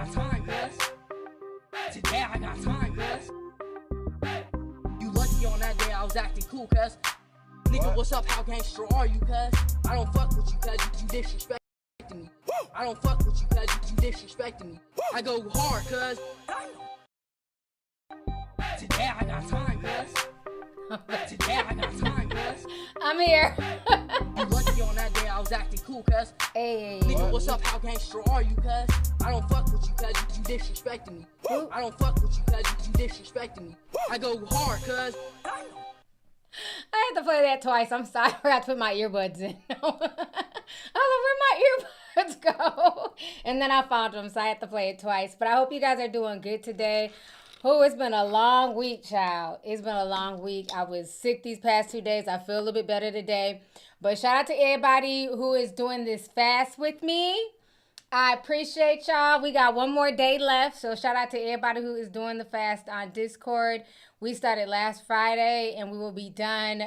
got time, cuz. Today I got time, cuz. You lucky on that day I was acting cool, cuz. Nigga, what's up? How gangster are you, cuz? I don't fuck with you, cuz you disrespecting me. I don't fuck with you, cuz you disrespecting me. I go hard, cuz. Today I got time, cuz. Today I got time, cuz. I'm here. You lucky on that day I was acting cool, cuz. Hey. Nigga, what's up? How gangster are you, cuz? I don't fuck with you, cuz you disrespecting me. I don't fuck with you, cuz you disrespecting me. I go hard, cuz. I had to play that twice. I'm sorry. I forgot to put my earbuds in. I was like, where'd my earbuds go? And then I found them, so I had to play it twice. But I hope you guys are doing good today. Oh, it's been a long week, child. It's been a long week. I was sick these past 2 days. I feel a little bit better today. But shout out to everybody who is doing this fast with me. I appreciate y'all. We got one more day left. So shout out to everybody who is doing the fast on Discord. We started last Friday and we will be done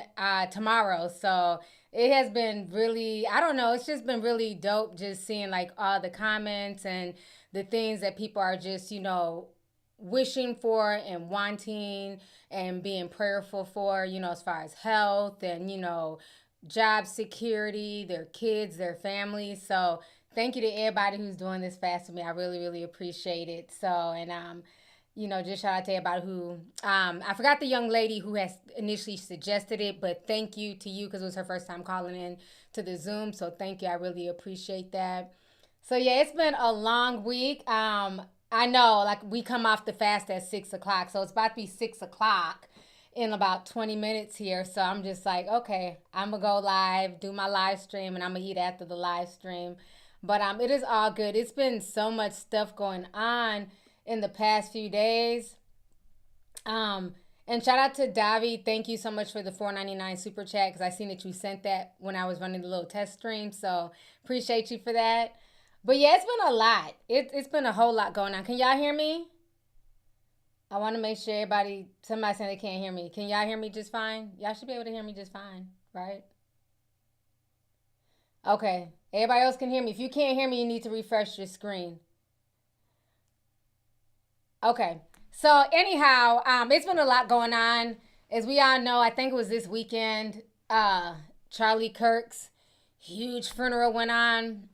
tomorrow. So it has been really, I don't know, it's just been really dope just seeing like all the comments and the things that people are just, you know, wishing for and wanting and being prayerful for, you know, as far as health and, you know, job security, their kids, their families. So thank you to everybody who's doing this fast with me. I really, really appreciate it. So, and, you know, just shout out to everybody who, I forgot the young lady who has initially suggested it, but thank you to you because it was her first time calling in to the Zoom. So thank you. I really appreciate that. So yeah, it's been a long week. I know, like we come off the fast at 6 o'clock. So it's about to be 6 o'clock in about 20 minutes here. So I'm just like, okay, I'm going to go live, do my live stream, and I'm going to eat after the live stream. But it is all good. It's been so much stuff going on in the past few days. And shout out to Davi. Thank you so much for the $4.99 super chat because I seen that you sent that when I was running the little test stream. So appreciate you for that. But yeah, it's been a lot. It's been a whole lot going on. Can y'all hear me? I want to make sure somebody saying they can't hear me. Can y'all hear me just fine? Y'all should be able to hear me just fine, right? Okay. Everybody else can hear me. If you can't hear me, you need to refresh your screen. Okay. So anyhow, it's been a lot going on. As we all know, I think it was this weekend, Charlie Kirk's huge funeral went on.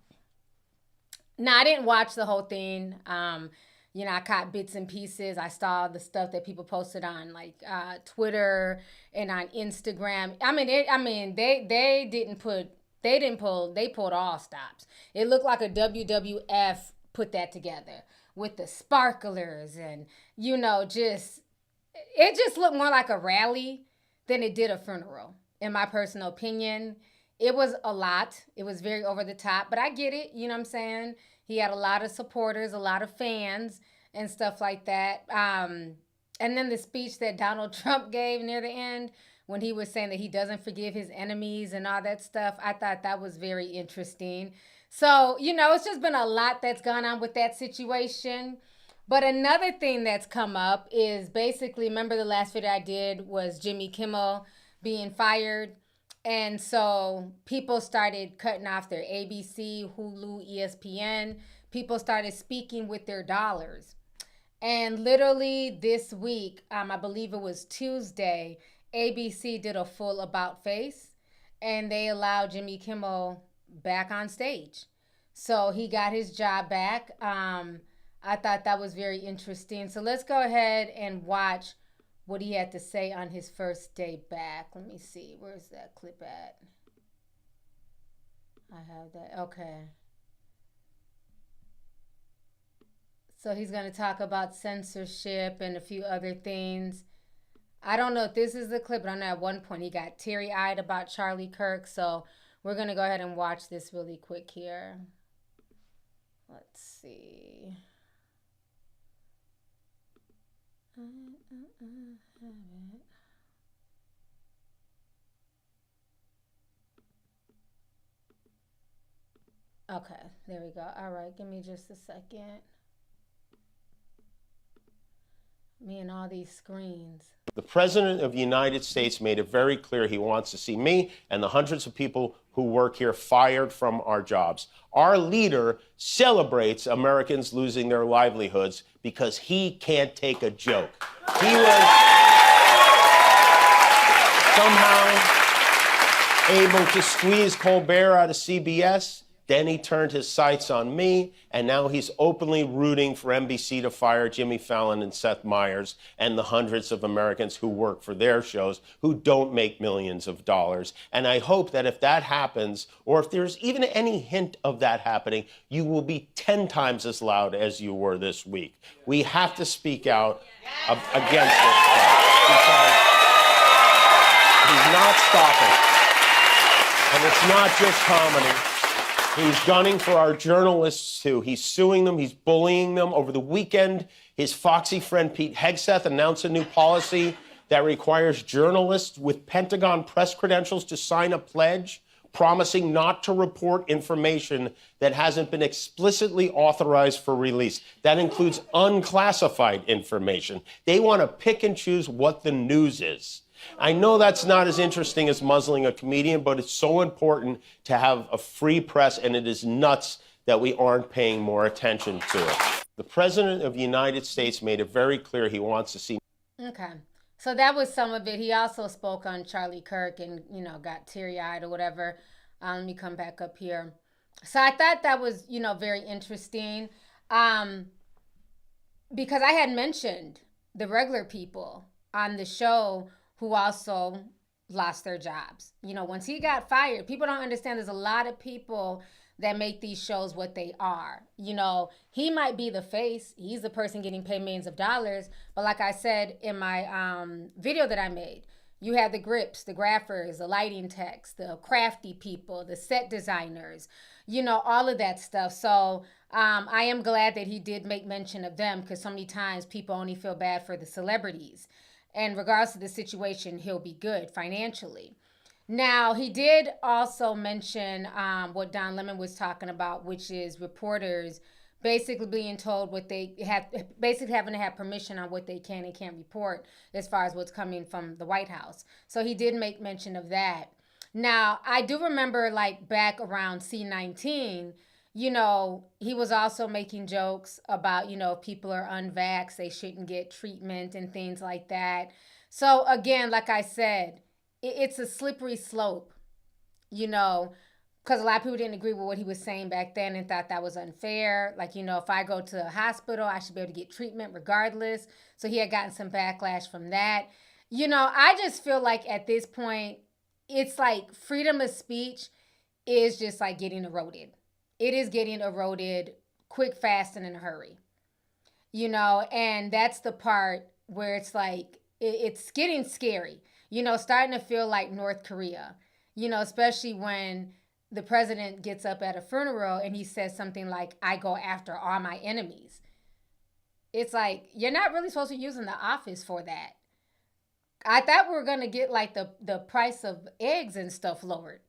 Now, I didn't watch the whole thing. You know, I caught bits and pieces. I saw the stuff that people posted on like Twitter and on Instagram. They pulled all stops. It looked like a WWF put that together with the sparklers and, you know, it just looked more like a rally than it did a funeral, in my personal opinion. It was a lot. It was very over the top, but I get it. You know what I'm saying? He had a lot of supporters, a lot of fans and stuff like that. And then the speech that Donald Trump gave near the end when he was saying that he doesn't forgive his enemies and all that stuff, I thought that was very interesting. So, you know, it's just been a lot that's gone on with that situation. But another thing that's come up is basically, remember the last video I did was Jimmy Kimmel being fired. And so people started cutting off their ABC, Hulu, ESPN. People started speaking with their dollars. And literally this week, I believe it was Tuesday, ABC did a full about face and they allowed Jimmy Kimmel back on stage. So he got his job back. I thought that was very interesting. So let's go ahead and watch what he had to say on his first day back. Let me see. Where's that clip at? I have that. Okay. So he's going to talk about censorship and a few other things. I don't know if this is the clip, but I know at one point he got teary-eyed about Charlie Kirk. So we're going to go ahead and watch this really quick here. Let's see. Okay, there we go. All right, give me just a second. Me and all these screens. The President of the United States made it very clear he wants to see me and the hundreds of people who work here fired from our jobs. Our leader celebrates Americans losing their livelihoods because he can't take a joke. He was somehow able to squeeze Colbert out of CBS. Then he turned his sights on me, and now he's openly rooting for NBC to fire Jimmy Fallon and Seth Meyers and the hundreds of Americans who work for their shows who don't make millions of dollars. And I hope that if that happens, or if there's even any hint of that happening, you will be 10 times as loud as you were this week. We have to speak out against this stuff because he's not stopping. And it's not just comedy. He's gunning for our journalists, too. He's suing them. He's bullying them. Over the weekend, his foxy friend Pete Hegseth announced a new policy that requires journalists with Pentagon press credentials to sign a pledge promising not to report information that hasn't been explicitly authorized for release. That includes unclassified information. They want to pick and choose what the news is. I know that's not as interesting as muzzling a comedian, but it's so important to have a free press, and it is nuts that we aren't paying more attention to it. The President of the United States made it very clear he wants to see. Okay. So that was some of it. He also spoke on Charlie Kirk and, got teary-eyed or whatever. Let me come back up here. So I thought that was, very interesting because I had mentioned the regular people on the show who also lost their jobs. Once he got fired, people don't understand there's a lot of people that make these shows what they are. He might be the face. He's the person getting paid millions of dollars. But like I said in my video that I made, you have the grips, the graphers, the lighting techs, the crafty people, the set designers, all of that stuff. So I am glad that he did make mention of them because so many times people only feel bad for the celebrities. And regardless of the situation, he'll be good financially. Now, he did also mention what Don Lemon was talking about, which is reporters basically being told what they have, basically having to have permission on what they can and can't report as far as what's coming from the White House. So he did make mention of that. Now, I do remember back around C-19, he was also making jokes about, if people are unvaxxed, they shouldn't get treatment and things like that. So again, like I said, it's a slippery slope, because a lot of people didn't agree with what he was saying back then and thought that was unfair. If I go to a hospital, I should be able to get treatment regardless. So he had gotten some backlash from that. I just feel like at this point, it's like freedom of speech is just like getting eroded. It is getting eroded quick, fast, and in a hurry. And that's the part where it's like, it's getting scary, starting to feel like North Korea, especially when the president gets up at a funeral and he says something like, I go after all my enemies. It's like, you're not really supposed to be using the office for that. I thought we were going to get the price of eggs and stuff lowered.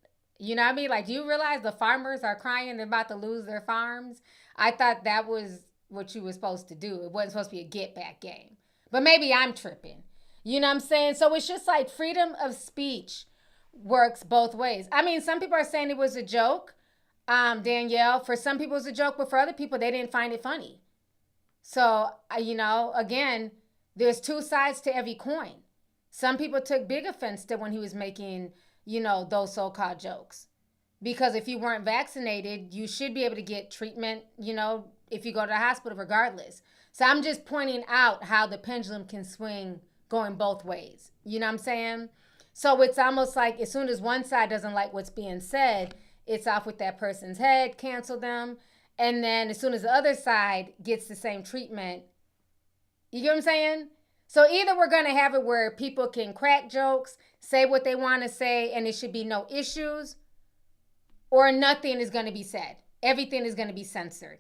You know what I mean? Do you realize the farmers are crying they're about to lose their farms? I thought that was what you were supposed to do. It wasn't supposed to be a get-back game. But maybe I'm tripping. You know what I'm saying? So it's just like freedom of speech works both ways. I mean, some people are saying it was a joke, Danielle. For some people it was a joke, but for other people, they didn't find it funny. So, again, there's two sides to every coin. Some people took big offense to when he was making those so-called jokes. Because if you weren't vaccinated, you should be able to get treatment, if you go to the hospital regardless. So I'm just pointing out how the pendulum can swing going both ways. You know what I'm saying? So it's almost like as soon as one side doesn't like what's being said, it's off with that person's head, cancel them. And then as soon as the other side gets the same treatment, you get what I'm saying? So either we're going to have it where people can crack jokes, say what they want to say, and it should be no issues, or nothing is going to be said. Everything is going to be censored.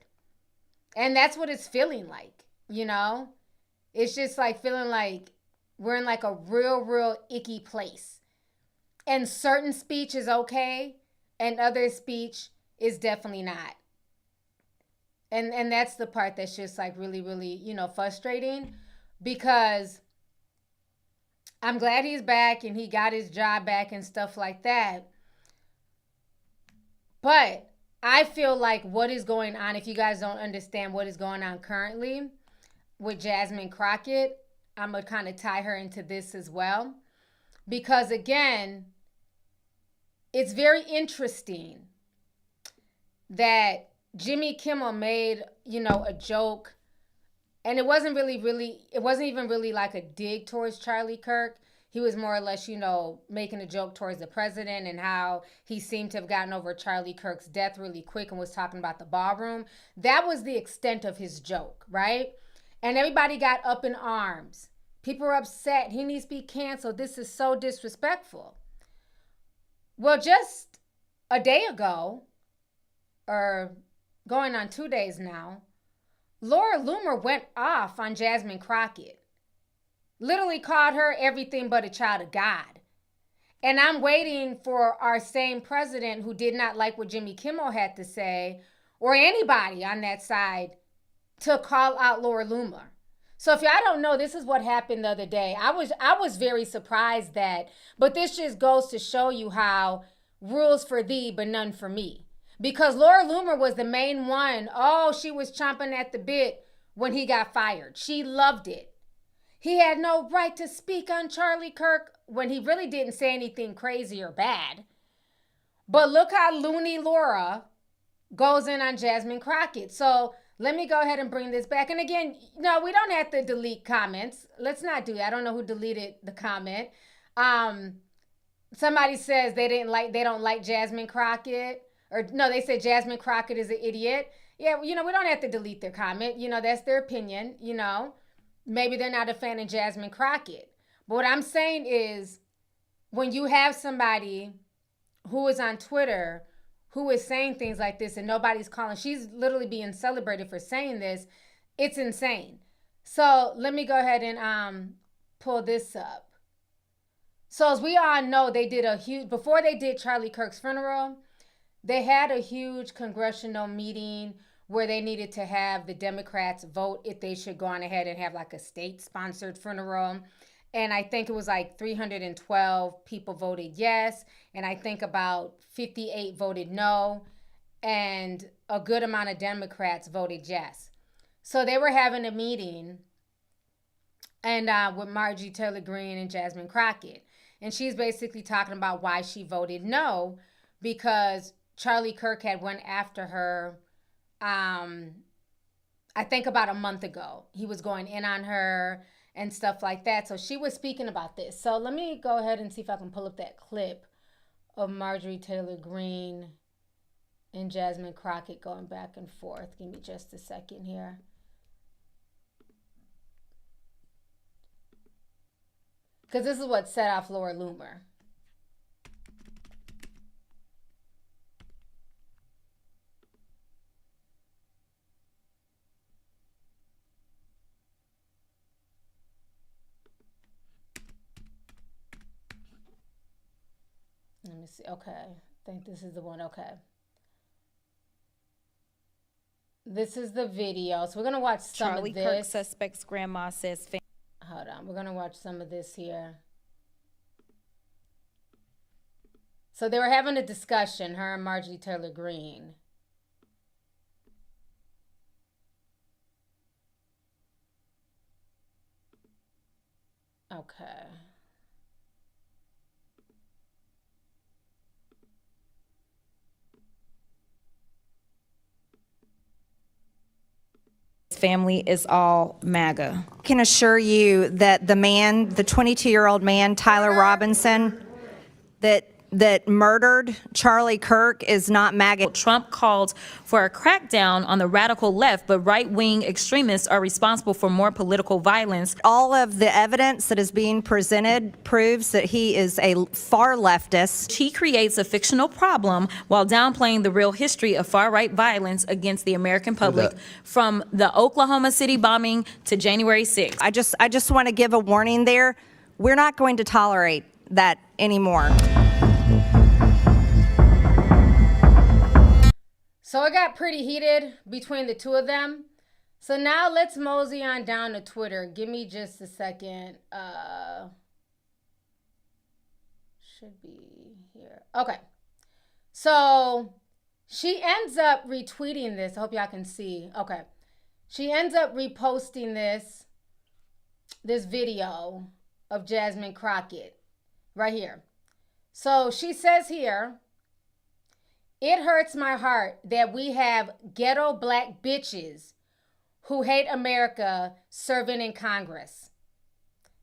And that's what it's feeling like, It's just like feeling like we're in a real icky place. And certain speech is okay, and other speech is definitely not. And that's the part that's just really, really, frustrating. because I'm glad he's back and he got his job back and stuff like that. But I feel like what is going on, if you guys don't understand what is going on currently with Jasmine Crockett, I'm going to kind of tie her into this as well. Because again, it's very interesting that Jimmy Kimmel made, a joke, and it wasn't even really like a dig towards Charlie Kirk. He was more or less, making a joke towards the president and how he seemed to have gotten over Charlie Kirk's death really quick and was talking about the ballroom. That was the extent of his joke, right? And everybody got up in arms. People were upset. He needs to be canceled. This is so disrespectful. Well, just a day ago, or going on 2 days now, Laura Loomer went off on Jasmine Crockett. Literally called her everything but a child of God. And I'm waiting for our same president who did not like what Jimmy Kimmel had to say, or anybody on that side, to call out Laura Loomer. So if y'all don't know, this is what happened the other day. I was very surprised but this just goes to show you how rules for thee, but none for me. Because Laura Loomer was the main one. Oh, she was chomping at the bit when he got fired. She loved it. He had no right to speak on Charlie Kirk when he really didn't say anything crazy or bad. But look how loony Laura goes in on Jasmine Crockett. So let me go ahead and bring this back. And again, no, we don't have to delete comments. Let's not do that. I don't know who deleted the comment. Somebody says they don't like Jasmine Crockett. Or no, they said Jasmine Crockett is an idiot. Yeah, we don't have to delete their comment. That's their opinion, Maybe they're not a fan of Jasmine Crockett. But what I'm saying is, when you have somebody who is on Twitter who is saying things like this and nobody's calling, she's literally being celebrated for saying this, it's insane. So let me go ahead and pull this up. So as we all know, they did before they did Charlie Kirk's funeral, they had a huge congressional meeting where they needed to have the Democrats vote if they should go on ahead and have like a state-sponsored funeral. And I think it was like 312 people voted yes. And I think about 58 voted no. And a good amount of Democrats voted yes. So they were having a meeting and with Marjorie Taylor Greene and Jasmine Crockett. And she's basically talking about why she voted no, because Charlie Kirk had went after her, I think about a month ago. He was going in on her and stuff like that. So she was speaking about this. So let me go ahead and see if I can pull up that clip of Marjorie Taylor Greene and Jasmine Crockett going back and forth. Give me just a second here. Because this is what set off Laura Loomer. Let me see. Okay. I think this is the one. Okay. This is the video. So we're going to watch some of this. Charlie Kirk suspect's grandma says... Hold on. We're going to watch some of this here. So they were having a discussion, her and Marjorie Taylor Greene. Okay. Family is all MAGA. Can assure you that the 22-year-old man, Tyler Robinson, that murdered Charlie Kirk is not MAGA. Trump called for a crackdown on the radical left, but right-wing extremists are responsible for more political violence. All of the evidence that is being presented proves that he is a far leftist. He creates a fictional problem while downplaying the real history of far-right violence against the American public, from the Oklahoma City bombing to January 6th. I just want to give a warning there. We're not going to tolerate that anymore. So it got pretty heated between the two of them. So now let's mosey on down to Twitter. Give me just a second. Should be here. Okay. So she ends up retweeting this. I hope y'all can see. Okay. She ends up reposting this video of Jasmine Crockett right here. So she says here, "It hurts my heart that we have ghetto black bitches who hate America serving in Congress."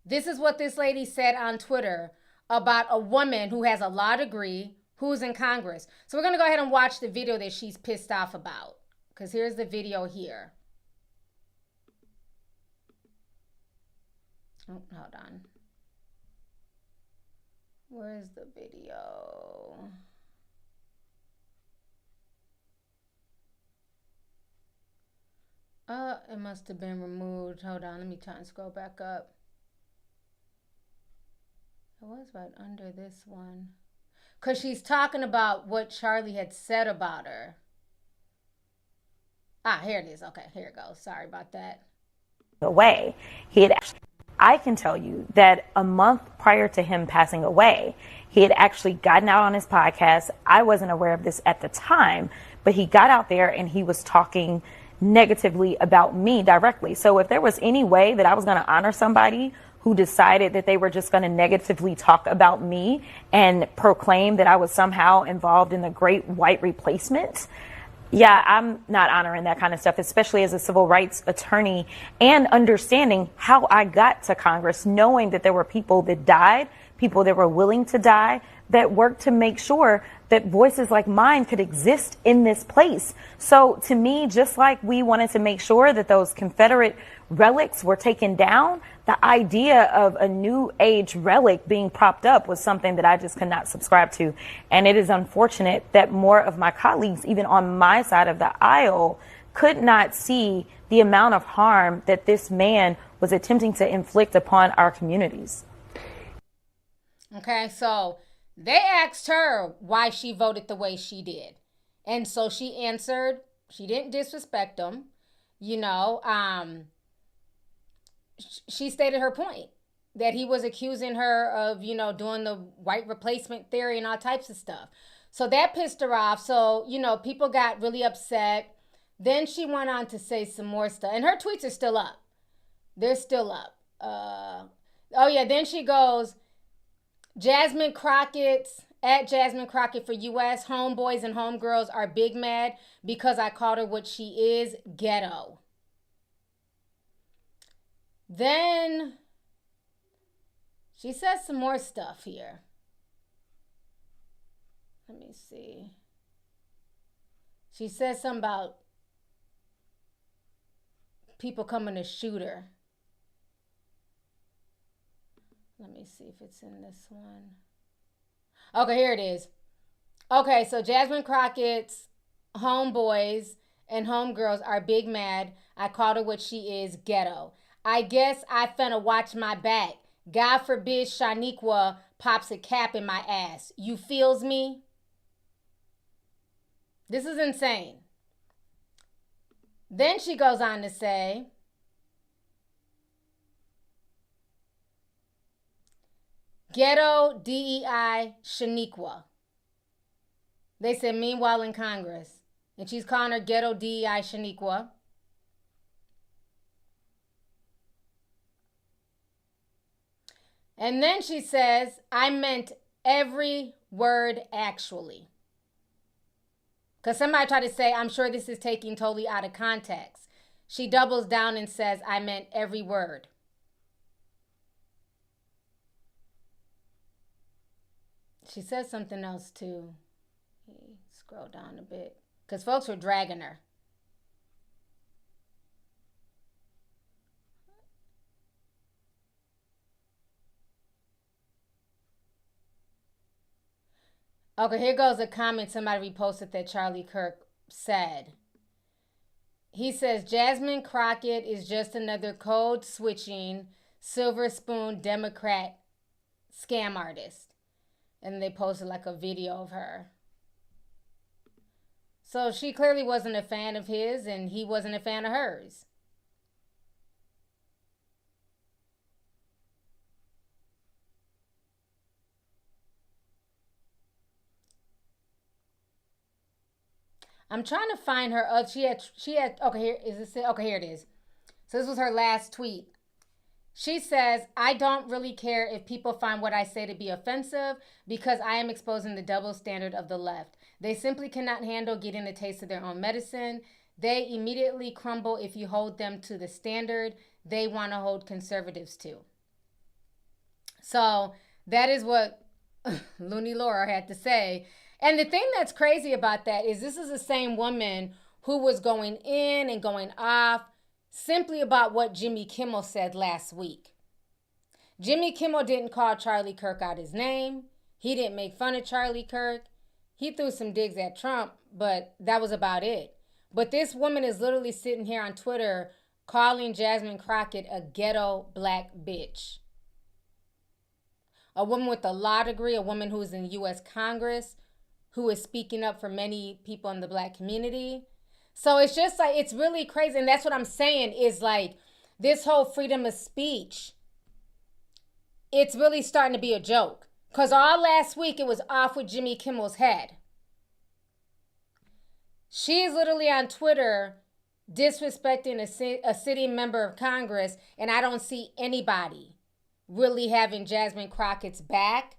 This is what this lady said on Twitter about a woman who has a law degree who's in Congress. So we're going to go ahead and watch the video that she's pissed off about, because here's the video here. Oh, hold on. Where's the video? It must have been removed. Hold on, let me try and scroll back up. It was right under this one. Because she's talking about what Charlie had said about her. Ah, here it is. Okay, here it goes. Sorry about that. Away. He had actually, I can tell you that a month prior to him passing away, he had actually gotten out on his podcast. I wasn't aware of this at the time, but he got out there and he was talking negatively about me directly. So if there was any way that I was going to honor somebody who decided that they were just going to negatively talk about me and proclaim that I was somehow involved in the great white replacement, yeah, I'm not honoring that kind of stuff, especially as a civil rights attorney, and understanding how I got to Congress, knowing that there were people that died, people that were willing to die, that worked to make sure that voices like mine could exist in this place. So to me, just like we wanted to make sure that those Confederate relics were taken down, the idea of a new age relic being propped up was something that I just could not subscribe to. And it is unfortunate that more of my colleagues, even on my side of the aisle, could not see the amount of harm that this man was attempting to inflict upon our communities. Okay, so they asked her why she voted the way she did. And so she answered, she didn't disrespect him, she stated her point, that he was accusing her of, doing the white replacement theory and all types of stuff. So that pissed her off. So, people got really upset. Then she went on to say some more stuff. And her tweets are still up. They're still up. Then she goes, Jasmine Crockett's, at Jasmine Crockett for U.S., homeboys and homegirls are big mad because I called her what she is, ghetto. Then she says some more stuff here. Let me see. She says something about people coming to shoot her. Let me see if it's in this one. Okay, here it is. Okay, so Jasmine Crockett's homeboys and homegirls are big mad. I called her what she is, ghetto. I guess I finna watch my back. God forbid Shaniqua pops a cap in my ass. You feels me? This is insane. Then she goes on to say, ghetto DEI Shaniqua. They said, meanwhile in Congress. And she's calling her ghetto DEI Shaniqua. And then she says, I meant every word actually. Because somebody tried to say, I'm sure this is taken totally out of context. She doubles down and says, I meant every word. She says something else too. Scroll down a bit. Because folks were dragging her. Okay, here goes a comment somebody reposted that Charlie Kirk said. He says, Jasmine Crockett is just another code switching, silver spoon Democrat scam artist. And they posted like a video of her. So she clearly wasn't a fan of his and he wasn't a fan of hers. I'm trying to find her. She had. Okay, here is this. Okay, here it is. So this was her last tweet. She says, I don't really care if people find what I say to be offensive because I am exposing the double standard of the left. They simply cannot handle getting a taste of their own medicine. They immediately crumble if you hold them to the standard they want to hold conservatives to. So that is what Looney Laura had to say. And the thing that's crazy about that is this is the same woman who was going in and going off simply about what Jimmy Kimmel said last week. Jimmy Kimmel didn't call Charlie Kirk out his name. He didn't make fun of Charlie Kirk. He threw some digs at Trump, but that was about it. But this woman is literally sitting here on Twitter calling Jasmine Crockett a ghetto black bitch. A woman with a law degree, a woman who's in the U.S. Congress, who is speaking up for many people in the black community. So it's just like, it's really crazy. And that's what I'm saying is like this whole freedom of speech, it's really starting to be a joke. Because all last week it was off with Jimmy Kimmel's head. She's literally on Twitter disrespecting a sitting member of Congress, and I don't see anybody really having Jasmine Crockett's back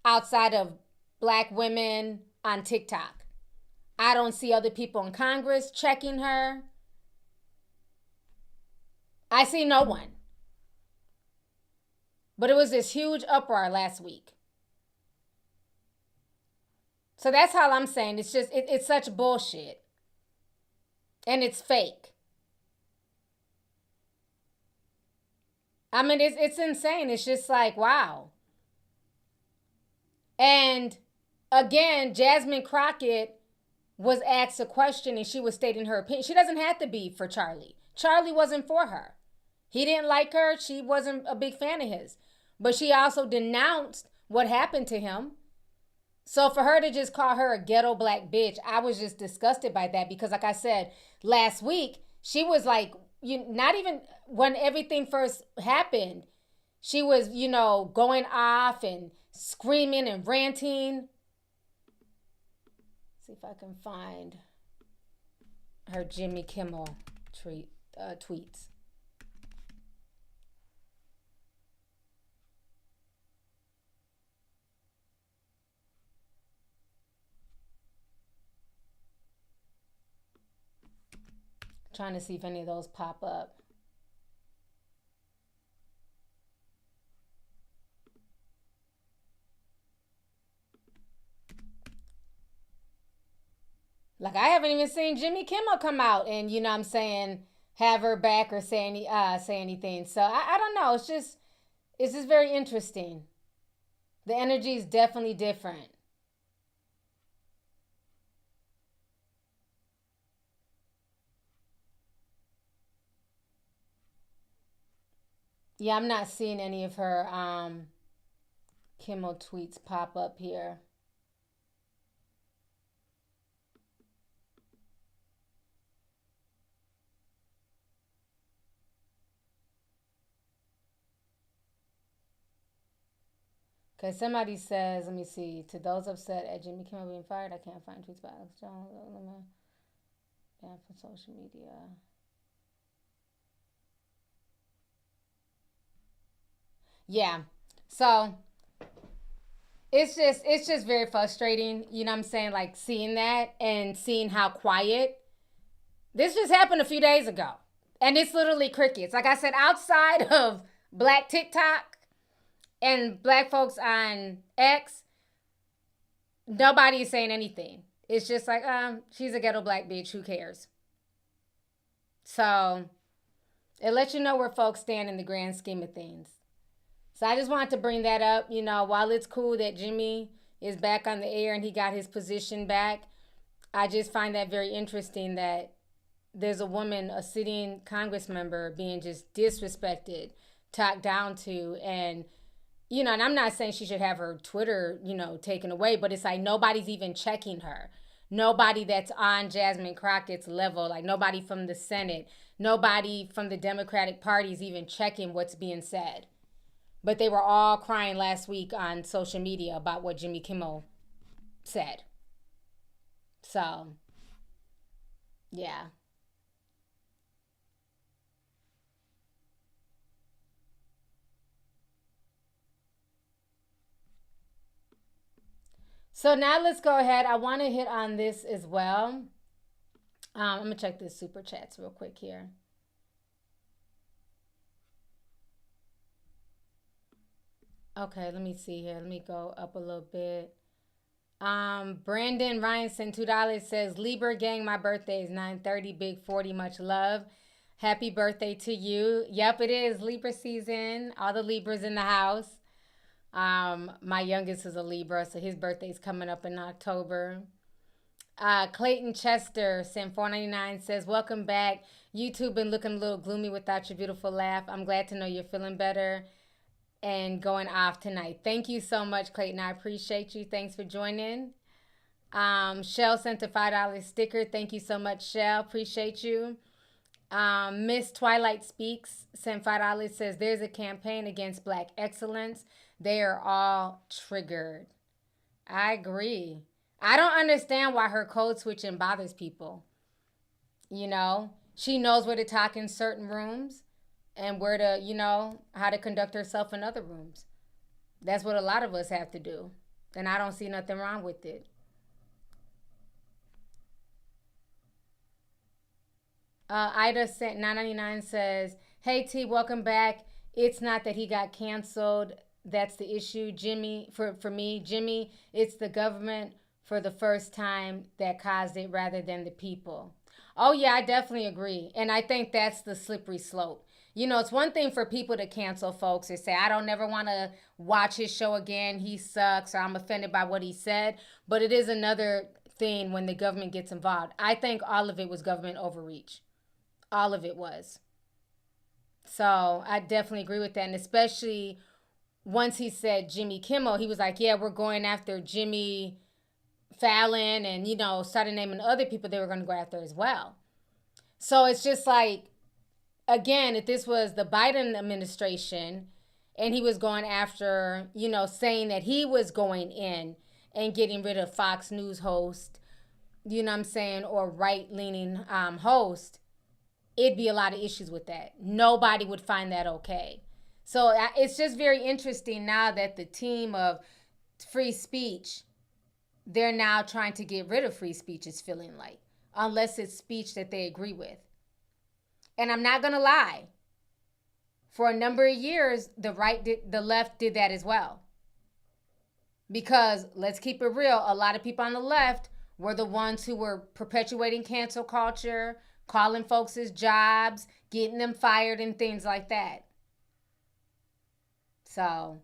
outside of black women on TikTok. I don't see other people in Congress checking her. I see no one. But it was this huge uproar last week. So that's all I'm saying. It's just, it's such bullshit. And it's fake. I mean, it's insane. It's just like, wow. And again, Jasmine Crockett was asked a question and she was stating her opinion. She doesn't have to be for Charlie. Charlie wasn't for her. He didn't like her. She wasn't a big fan of his. But she also denounced what happened to him. So for her to just call her a ghetto black bitch, I was just disgusted by that because like I said, last week, she was like, not even when everything first happened, she was, going off and screaming and ranting. See if I can find her Jimmy Kimmel tweets. Trying to see if any of those pop up. Like, I haven't even seen Jimmy Kimmel come out and, have her back or say anything. So I don't know. It's just very interesting. The energy is definitely different. Yeah, I'm not seeing any of her Kimmel tweets pop up here. Okay, somebody says, let me see, to those upset at Jimmy Kimmel being fired, I can't find tweets by Alex Jones. Banned from social media. Yeah, so it's just very frustrating, you know what I'm saying, like seeing that and seeing how quiet. This just happened a few days ago, and it's literally crickets. Like I said, outside of black TikTok and black folks on X, nobody is saying anything. It's just like, she's a ghetto black bitch, who cares? So it lets you know where folks stand in the grand scheme of things. So I just wanted to bring that up. While it's cool that Jimmy is back on the air and he got his position back, I just find that very interesting that there's a woman, a sitting Congress member, being just disrespected, talked down to, and, and I'm not saying she should have her Twitter, taken away, but it's like nobody's even checking her. Nobody that's on Jasmine Crockett's level, like nobody from the Senate, nobody from the Democratic Party is even checking what's being said. But they were all crying last week on social media about what Jimmy Kimmel said. So, Yeah. So now let's go ahead. I want to hit on this as well. I'm going to check this super chats real quick here. Okay, let me see here. Let me go up a little bit. Brandon Ryan sent $2, says, Libra gang, my birthday is 9/30, big 40, much love. Happy birthday to you. Yep, it is Libra season. All the Libras in the house. My youngest is a Libra, so his birthday's coming up in October. Clayton Chester sent $4.99, says, welcome back. YouTube been looking a little gloomy without your beautiful laugh. I'm glad to know you're feeling better and going off tonight. Thank you so much, Clayton. I appreciate you. Thanks for joining. Shell sent a $5 sticker. Thank you so much, Shell. Appreciate you. Miss Twilight Speaks sent $5, says, there's a campaign against Black excellence. They are all triggered. I agree. I don't understand why her code switching bothers people. You know, she knows where to talk in certain rooms and where to, you know, how to conduct herself in other rooms. That's what a lot of us have to do. And I don't see nothing wrong with it. Ida sent $9.99, says, hey T, welcome back. It's not that he got canceled. That's the issue, Jimmy. For me, Jimmy, it's the government for the first time that caused it rather than the people. Oh yeah, I definitely agree. And I think that's the slippery slope. You know, it's one thing for people to cancel folks or say, I don't never want to watch his show again. He sucks, or I'm offended by what he said. But it is another thing when the government gets involved. I think all of it was government overreach. All of it was. So I definitely agree with that. And especially once he said Jimmy Kimmel, he was like, yeah, we're going after Jimmy Fallon, and, you know, started naming other people they were going to go after as well. So it's just like, again, if this was the Biden administration and he was going after, you know, saying that he was going in and getting rid of Fox News host, you know what I'm saying, or right-leaning host, it'd be a lot of issues with that. Nobody would find that okay. So it's just very interesting now that the team of free speech, they're now trying to get rid of free speech, it's feeling like, unless it's speech that they agree with. And I'm not going to lie. For a number of years, the left did that as well. Because let's keep it real, a lot of people on the left were the ones who were perpetuating cancel culture, calling folks' jobs, getting them fired and things like that. So,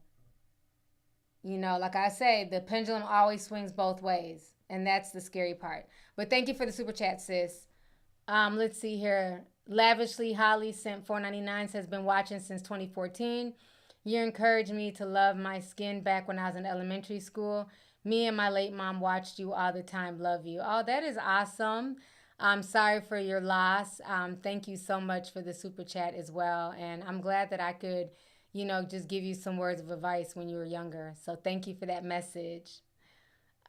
you know, like I say, the pendulum always swings both ways. And that's the scary part. But thank you for the super chat, sis. Let's see here. Lavishly Holly sent $4.99, says, been watching since 2014. You encouraged me to love my skin back when I was in elementary school. Me and my late mom watched you all the time. Love you. Oh, that is awesome. I'm sorry for your loss. Thank you so much for the super chat as well. And I'm glad that I could, you know, just give you some words of advice when you were younger. So thank you for that message.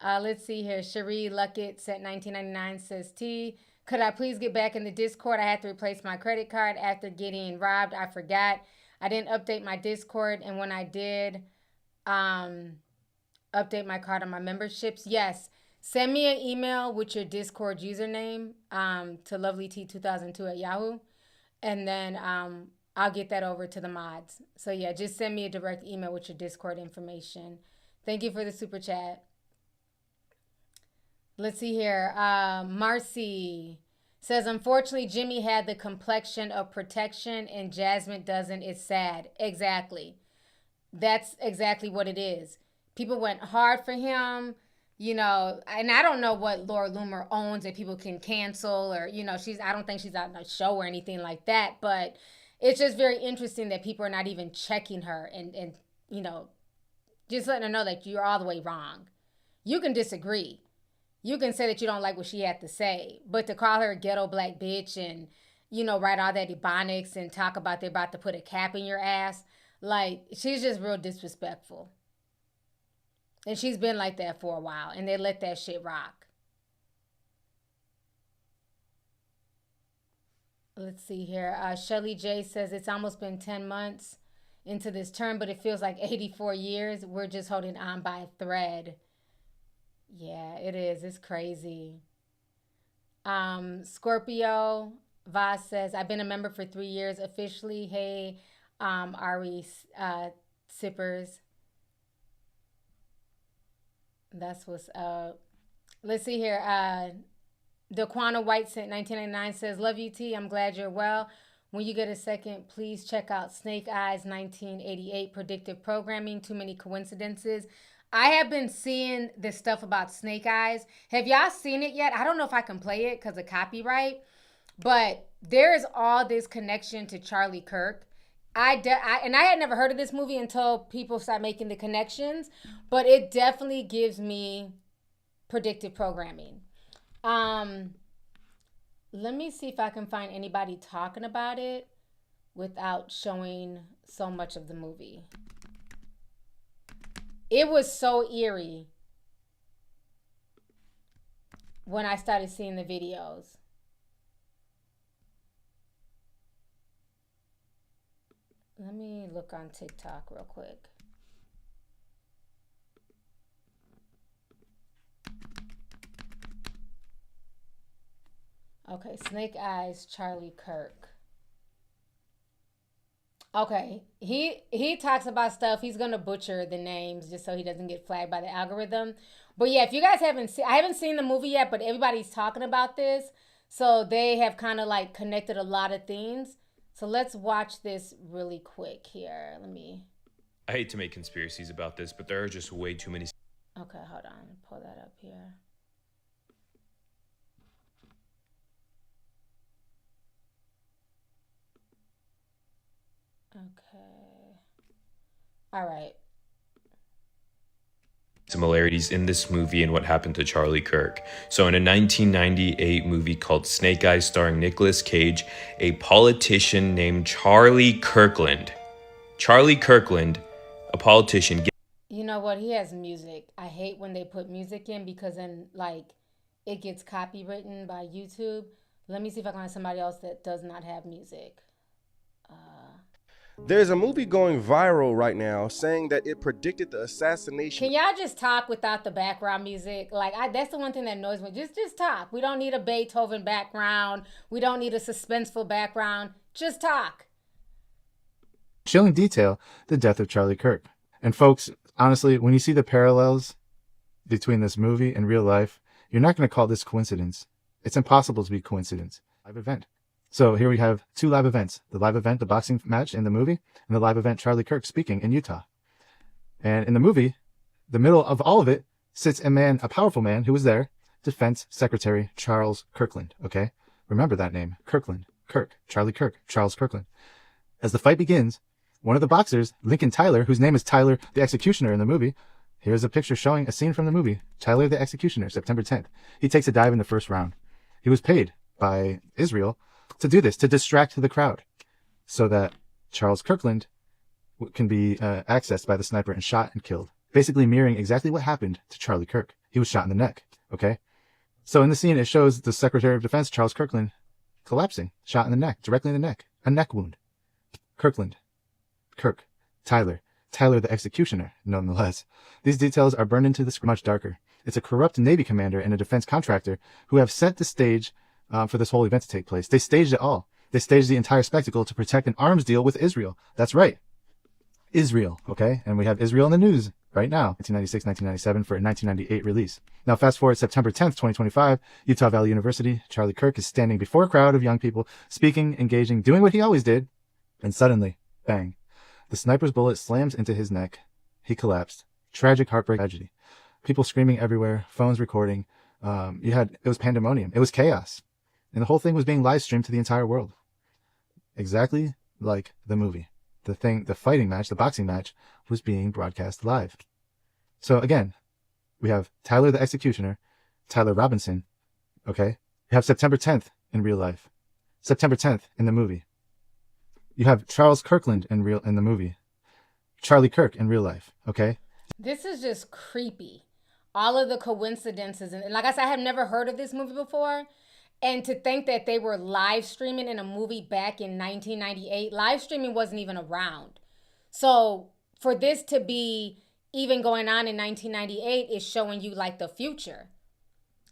Let's see here. Cherie Luckett sent $19.99, says, T, could I please get back in the Discord? I had to replace my credit card after getting robbed. I forgot. I didn't update my Discord. And when I did update my card on my memberships, yes. Send me an email with your Discord username to lovelyt2002@yahoo. And then I'll get that over to the mods. So yeah, just send me a direct email with your Discord information. Thank you for the super chat. Let's see here. Marcy says, unfortunately, Jimmy had the complexion of protection and Jasmine doesn't. It's sad. Exactly. That's exactly what it is. People went hard for him, you know, and I don't know what Laura Loomer owns that people can cancel or, you know, I don't think she's on a show or anything like that, but it's just very interesting that people are not even checking her and you know, just letting her know that you're all the way wrong. You can disagree. You can say that you don't like what she had to say, but to call her a ghetto black bitch and, you know, write all that ebonics and talk about they're about to put a cap in your ass, like, she's just real disrespectful. And she's been like that for a while, and they let that shit rock. Let's see here. Shelly J says it's almost been 10 months into this term, but it feels like 84 years. We're just holding on by a thread. Yeah, it is. It's crazy. Scorpio Voss says, I've been a member for 3 years officially. Hey, Ari Sippers. That's what's up. Let's see here. Daquana White sent 1999 says, love you, T. I'm glad you're well. When you get a second, please check out Snake Eyes 1988 predictive programming. Too many coincidences. I have been seeing this stuff about Snake Eyes. Have y'all seen it yet? I don't know if I can play it because of copyright, but there's all this connection to Charlie Kirk. And I had never heard of this movie until people start making the connections, but it definitely gives me predictive programming. Let me see if I can find anybody talking about it without showing so much of the movie. It was so eerie when I started seeing the videos. Let me look on TikTok real quick. Okay, Snake Eyes, Charlie Kirk. Okay, he talks about stuff. He's gonna butcher the names just so he doesn't get flagged by the algorithm. But yeah, if you guys haven't seen, I haven't seen the movie yet, but everybody's talking about this, so they have kind of like connected a lot of things. So let's watch this really quick here. I hate to make conspiracies about this, but there are just way too many. Okay, hold on. Pull that up here. Okay. All right. Similarities in this movie and what happened to Charlie Kirk. So in a 1998 movie called Snake Eyes starring Nicolas Cage, a politician named Charlie Kirkland, a politician. You know what? He has music. I hate when they put music in because then like it gets copywritten by YouTube. Let me see if I can find somebody else that does not have music. There's a movie going viral right now saying that it predicted the assassination. Can y'all just talk without the background music? Like, that's the one thing that annoys me. Just talk. We don't need a Beethoven background. We don't need a suspenseful background. Just talk. Chilling detail, the death of Charlie Kirk. And folks, honestly, when you see the parallels between this movie and real life, you're not going to call this coincidence. It's impossible to be coincidence. Live event. So here we have two live events. The live event, the boxing match in the movie, and the live event, Charlie Kirk speaking in Utah. And in the movie, the middle of all of it sits a powerful man who was there, Defense Secretary Charles Kirkland, okay? Remember that name, Kirkland, Kirk, Charlie Kirk, Charles Kirkland. As the fight begins, one of the boxers, Lincoln Tyler, whose name is Tyler the Executioner in the movie, here's a picture showing a scene from the movie, Tyler the Executioner, September 10th. He takes a dive in the first round. He was paid by Israel to do this, to distract the crowd, so that Charles Kirkland can be accessed by the sniper and shot and killed. Basically mirroring exactly what happened to Charlie Kirk. He was shot in the neck, okay? So in the scene, it shows the Secretary of Defense, Charles Kirkland, collapsing, shot in the neck, directly in the neck, a neck wound. Kirkland, Kirk, Tyler the Executioner, nonetheless. These details are burned into the script much darker. It's a corrupt Navy commander and a defense contractor who have set the stage for this whole event to take place. They staged it all. They staged the entire spectacle to protect an arms deal with Israel. That's right. Israel, okay? And we have Israel in the news right now, 1996, 1997 for a 1998 release. Now fast forward September 10th, 2025, Utah Valley University, Charlie Kirk is standing before a crowd of young people, speaking, engaging, doing what he always did, and suddenly, bang, the sniper's bullet slams into his neck. He collapsed. Tragic, heartbreak, tragedy. People screaming everywhere, phones recording. It was pandemonium. It was chaos. And the whole thing was being live streamed to the entire world. Exactly like the movie. The fighting match, the boxing match, was being broadcast live. So again, we have Tyler the Executioner, Tyler Robinson, okay? You have September 10th in real life. September 10th in the movie. You have Charles Kirkland in the movie. Charlie Kirk in real life, okay? This is just creepy. All of the coincidences. And like I said, I have never heard of this movie before. And to think that they were live streaming in a movie back in 1998, live streaming wasn't even around. So for this to be even going on in 1998 is showing you like the future.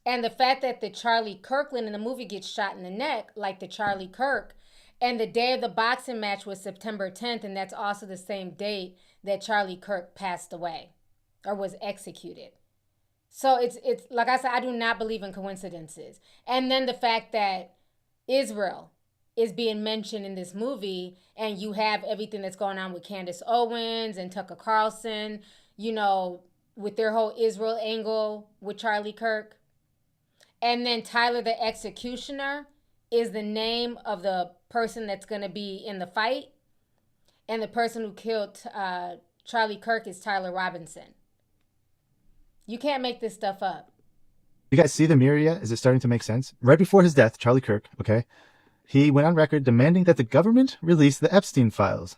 And the fact that the Charlie Kirkland in the movie gets shot in the neck, like the Charlie Kirk, and the day of the boxing match was September 10th, and that's also the same date that Charlie Kirk passed away or was executed. So it's like I said, I do not believe in coincidences. And then the fact that Israel is being mentioned in this movie, and you have everything that's going on with Candace Owens and Tucker Carlson, you know, with their whole Israel angle with Charlie Kirk. And then Tyler the Executioner is the name of the person that's going to be in the fight. And the person who killed Charlie Kirk is Tyler Robinson. You can't make this stuff up. You guys see the mirror yet? Is it starting to make sense? Right before his death, Charlie Kirk, okay, he went on record demanding that the government release the Epstein files.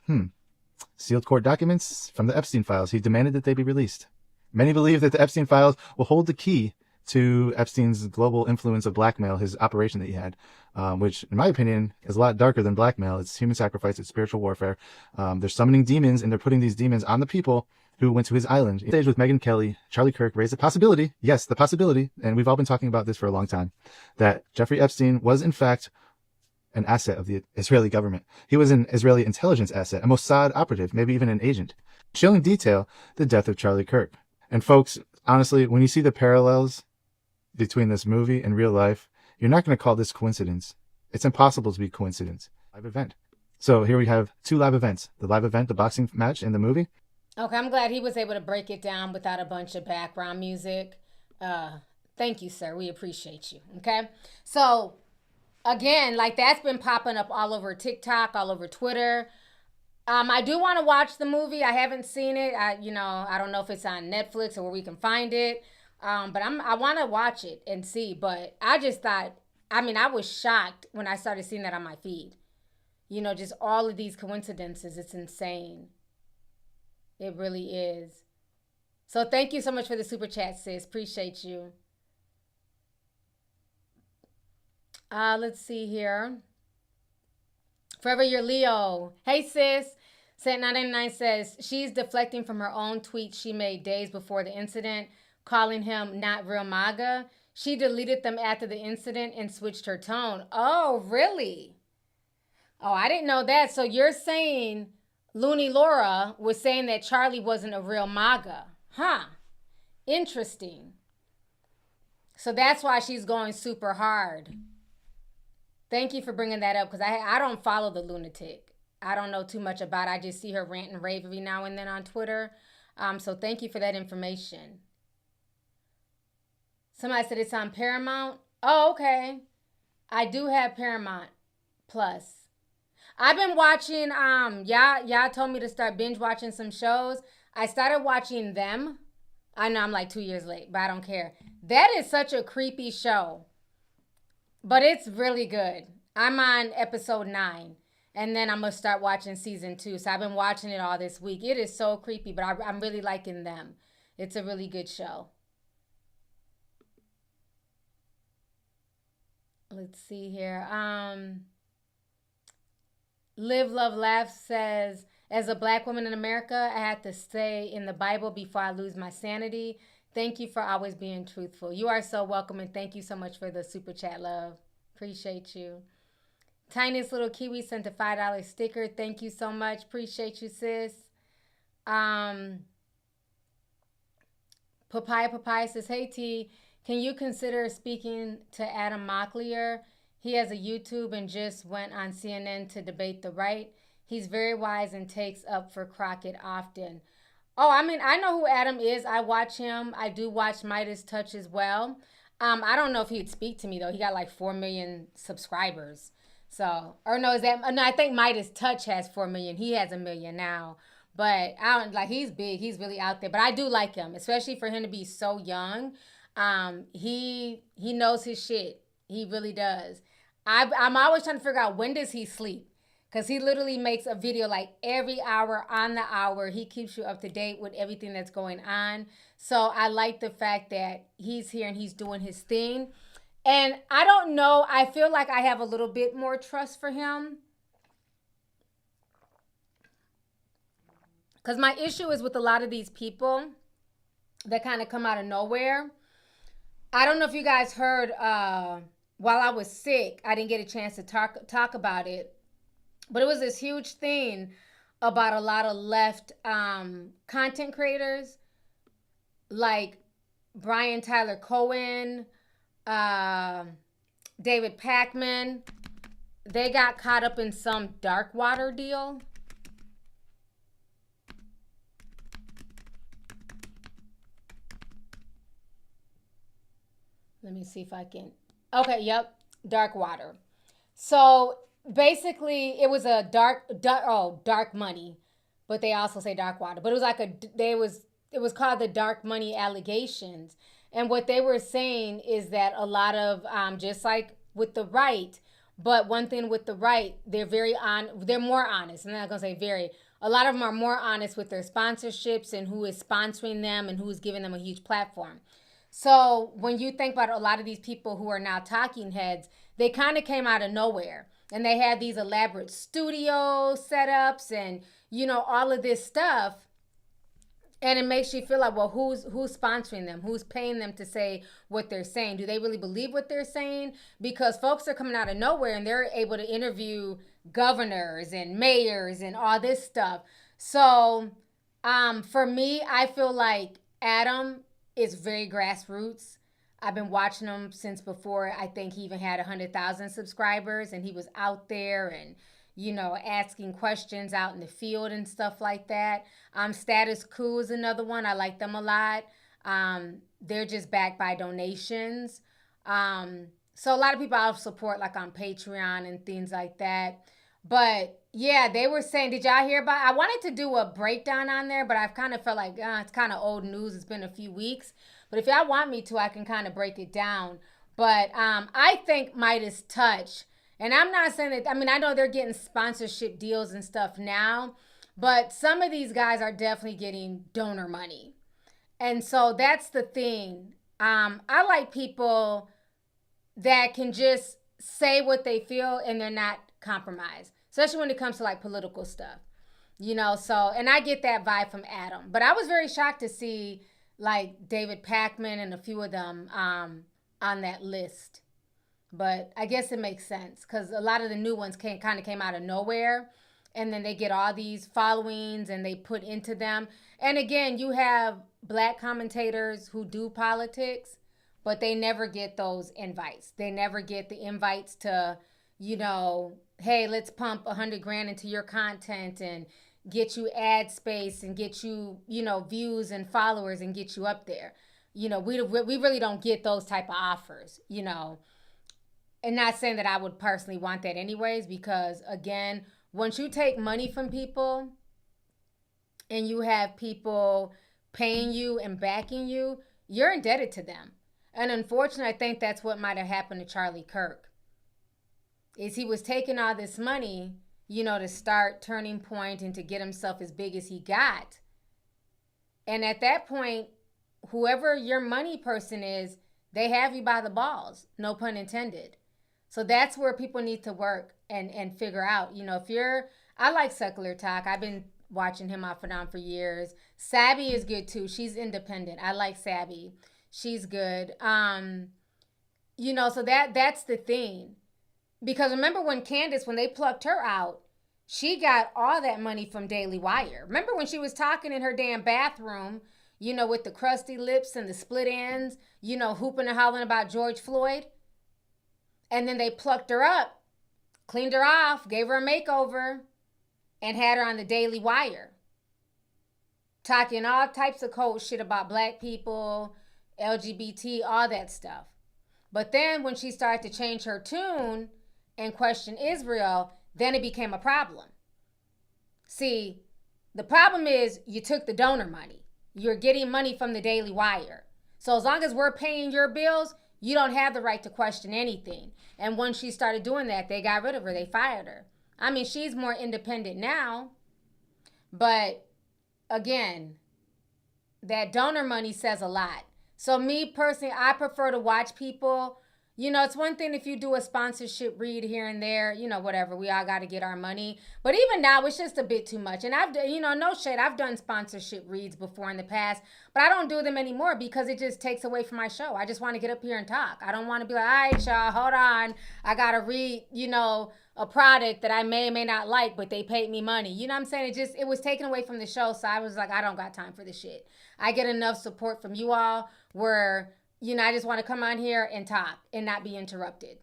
Sealed court documents from the Epstein files. He demanded that they be released. Many believe that the Epstein files will hold the key to Epstein's global influence of blackmail, his operation that he had, which, in my opinion, is a lot darker than blackmail. It's human sacrifice. It's spiritual warfare. They're summoning demons, and they're putting these demons on the people who went to his island. Stage with Megyn Kelly, Charlie Kirk raised the possibility, yes, the possibility, and we've all been talking about this for a long time, that Jeffrey Epstein was, in fact, an asset of the Israeli government. He was an Israeli intelligence asset, a Mossad operative, maybe even an agent. Chilling detail, the death of Charlie Kirk. And folks, honestly, when you see the parallels between this movie and real life, you're not going to call this coincidence. It's impossible to be coincidence. Live event. So here we have two live events. The live event, the boxing match, and the movie. Okay, I'm glad he was able to break it down without a bunch of background music. Thank you, sir. We appreciate you. Okay. So again, like that's been popping up all over TikTok, all over Twitter. I do want to watch the movie. I haven't seen it. I don't know if it's on Netflix or where we can find it. But I want to watch it and see. But I just thought, I was shocked when I started seeing that on my feed. You know, just all of these coincidences. It's insane. It really is. So thank you so much for the super chat, sis. Appreciate you. Let's see here. Forever Your Leo. Hey, sis. Set999 says, she's deflecting from her own tweet she made days before the incident, calling him not real MAGA. She deleted them after the incident and switched her tone. Oh, really? Oh, I didn't know that. So you're saying Looney Laura was saying that Charlie wasn't a real MAGA. Huh. Interesting. So that's why she's going super hard. Thank you for bringing that up, because I don't follow the lunatic. I don't know too much about it. I just see her rant and rave every now and then on Twitter. So thank you for that information. Somebody said it's on Paramount. Oh, okay. I do have Paramount Plus. I've been watching, y'all told me to start binge watching some shows. I started watching Them. I know I'm like 2 years late, but I don't care. That is such a creepy show. But it's really good. I'm on episode 9. And then I'm going to start watching season 2. So I've been watching it all this week. It is so creepy, but I'm really liking Them. It's a really good show. Let's see here. Live, Love, Laugh says, as a black woman in America, I had to stay in the Bible before I lose my sanity. Thank you for always being truthful. You are so welcome, and thank you so much for the super chat, love. Appreciate you. Tiniest Little Kiwi sent a $5 sticker. Thank you so much. Appreciate you, sis. Papaya says, hey, T, can you consider speaking to Adam Mocklear? He has a YouTube and just went on CNN to debate the right. He's very wise and takes up for Crockett often. Oh, I know who Adam is. I watch him. I do watch Midas Touch as well. I don't know if he'd speak to me, though. He got like 4 million subscribers. So, or no, I think Midas Touch has 4 million. He has 1 million now. But he's big. He's really out there. But I do like him, especially for him to be so young. He knows his shit. He really does. I'm always trying to figure out, when does he sleep? Because he literally makes a video like every hour on the hour. He keeps you up to date with everything that's going on. So I like the fact that he's here and he's doing his thing. And I don't know, I feel like I have a little bit more trust for him. Because my issue is with a lot of these people that kind of come out of nowhere. I don't know if you guys heard, while I was sick, I didn't get a chance to talk about it. But it was this huge thing about a lot of left content creators like Brian Tyler Cohen, David Pakman. They got caught up in some dark water deal. Let me see if I can. Okay, yep, dark water. So basically, it was a dark money, but they also say dark water. But it was like it was called the dark money allegations. And what they were saying is that a lot of just like with the right, but one thing with the right, they're more honest. I'm not gonna say very. A lot of them are more honest with their sponsorships and who is sponsoring them and who is giving them a huge platform. So when you think about a lot of these people who are now talking heads, they kind of came out of nowhere. And they had these elaborate studio setups and, all of this stuff. And it makes you feel like, well, who's sponsoring them? Who's paying them to say what they're saying? Do they really believe what they're saying? Because folks are coming out of nowhere and they're able to interview governors and mayors and all this stuff. So for me, I feel like Adam is very grassroots. I've been watching him since before I think he even had 100,000 subscribers, and he was out there and, asking questions out in the field and stuff like that. Status Quo is another one. I like them a lot. They're just backed by donations. So a lot of people I'll support like on Patreon and things like that. But yeah, they were saying, did y'all hear about, I wanted to do a breakdown on there, but I've kind of felt like it's kind of old news. It's been a few weeks. But if y'all want me to, I can kind of break it down. But I think Midas Touch, and I'm not saying that, I know they're getting sponsorship deals and stuff now, but some of these guys are definitely getting donor money. And so that's the thing. I like people that can just say what they feel and they're not compromised, especially when it comes to like political stuff, so, and I get that vibe from Adam. But I was very shocked to see like David Pakman and a few of them on that list. But I guess it makes sense because a lot of the new ones came out of nowhere, and then they get all these followings and they put into them. And again, you have black commentators who do politics, but they never get those invites. They never get the invites to, hey, let's pump 100 grand into your content and get you ad space and get you, views and followers and get you up there. We really don't get those type of offers, and not saying that I would personally want that anyways, because again, once you take money from people and you have people paying you and backing you, you're indebted to them. And unfortunately, I think that's what might have happened to Charlie Kirk. Is he was taking all this money, to start Turning Point and to get himself as big as he got. And at that point, whoever your money person is, they have you by the balls, no pun intended. So that's where people need to work and figure out, I like Secular Talk. I've been watching him off and on for years. Sabby is good too. She's independent. I like Sabby. She's good. So that's the thing. Because remember when Candace, when they plucked her out, she got all that money from Daily Wire. Remember when she was talking in her damn bathroom, with the crusty lips and the split ends, hooping and hollering about George Floyd? And then they plucked her up, cleaned her off, gave her a makeover, and had her on the Daily Wire. Talking all types of cold shit about black people, LGBT, all that stuff. But then when she started to change her tune and question Israel, then it became a problem. See, the problem is you took the donor money. You're getting money from the Daily Wire. So as long as we're paying your bills, you don't have the right to question anything. And once she started doing that, they got rid of her. They fired her. She's more independent now. But again, that donor money says a lot. So me personally, I prefer to watch people, You know, it's one thing if you do a sponsorship read here and there, you know, whatever. We all got to get our money. But even now, it's just a bit too much. And I've, you know, no shade. I've done sponsorship reads before in the past, but I don't do them anymore because it just takes away from my show. I just want to get up here and talk. I don't want to be like, all right, y'all, hold on. I got to read, you know, a product that I may or may not like, but they paid me money. You know what I'm saying? It was taken away from the show. So I was like, I don't got time for this shit. I get enough support from you all where, you know, I just want to come on here and talk and not be interrupted.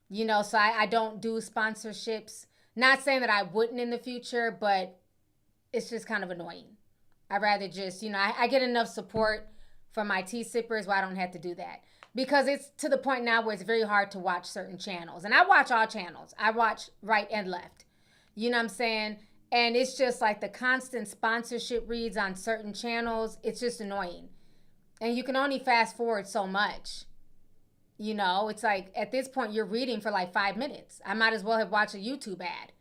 You know, so I don't do sponsorships. Not saying that I wouldn't in the future, but it's just kind of annoying. I'd rather just, you know, I get enough support from my tea sippers where I don't have to do that. Because it's to the point now where it's very hard to watch certain channels. And I watch all channels. I watch right and left. You know what I'm saying? And it's just like the constant sponsorship reads on certain channels. It's just annoying. And you can only fast forward so much. You know, it's like at this point you're reading for like 5 minutes. I might as well have watched a YouTube ad.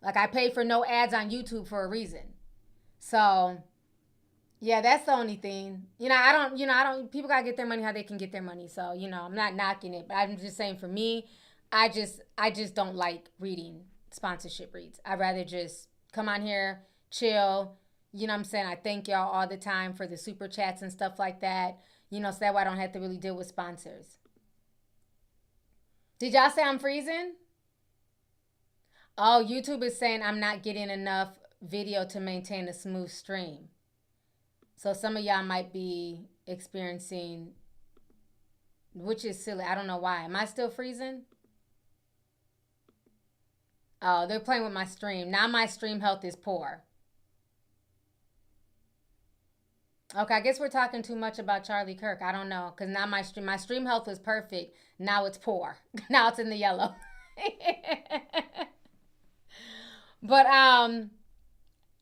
Like I pay for no ads on YouTube for a reason. So, yeah, that's the only thing. People got to get their money how they can get their money. So, you know, I'm not knocking it, but I'm just saying for me, I just don't like reading sponsorship reads. I'd rather just come on here, chill. You know what I'm saying? I thank y'all all the time for the super chats and stuff like that. You know, so that way I don't have to really deal with sponsors. Did y'all say I'm freezing? Oh, YouTube is saying I'm not getting enough video to maintain a smooth stream. So some of y'all might be experiencing, which is silly. I don't know why. Am I still freezing? Oh, they're playing with my stream. Now my stream health is poor. Okay, I guess we're talking too much about Charlie Kirk. I don't know, because now my stream health was perfect. Now it's poor. Now it's in the yellow. But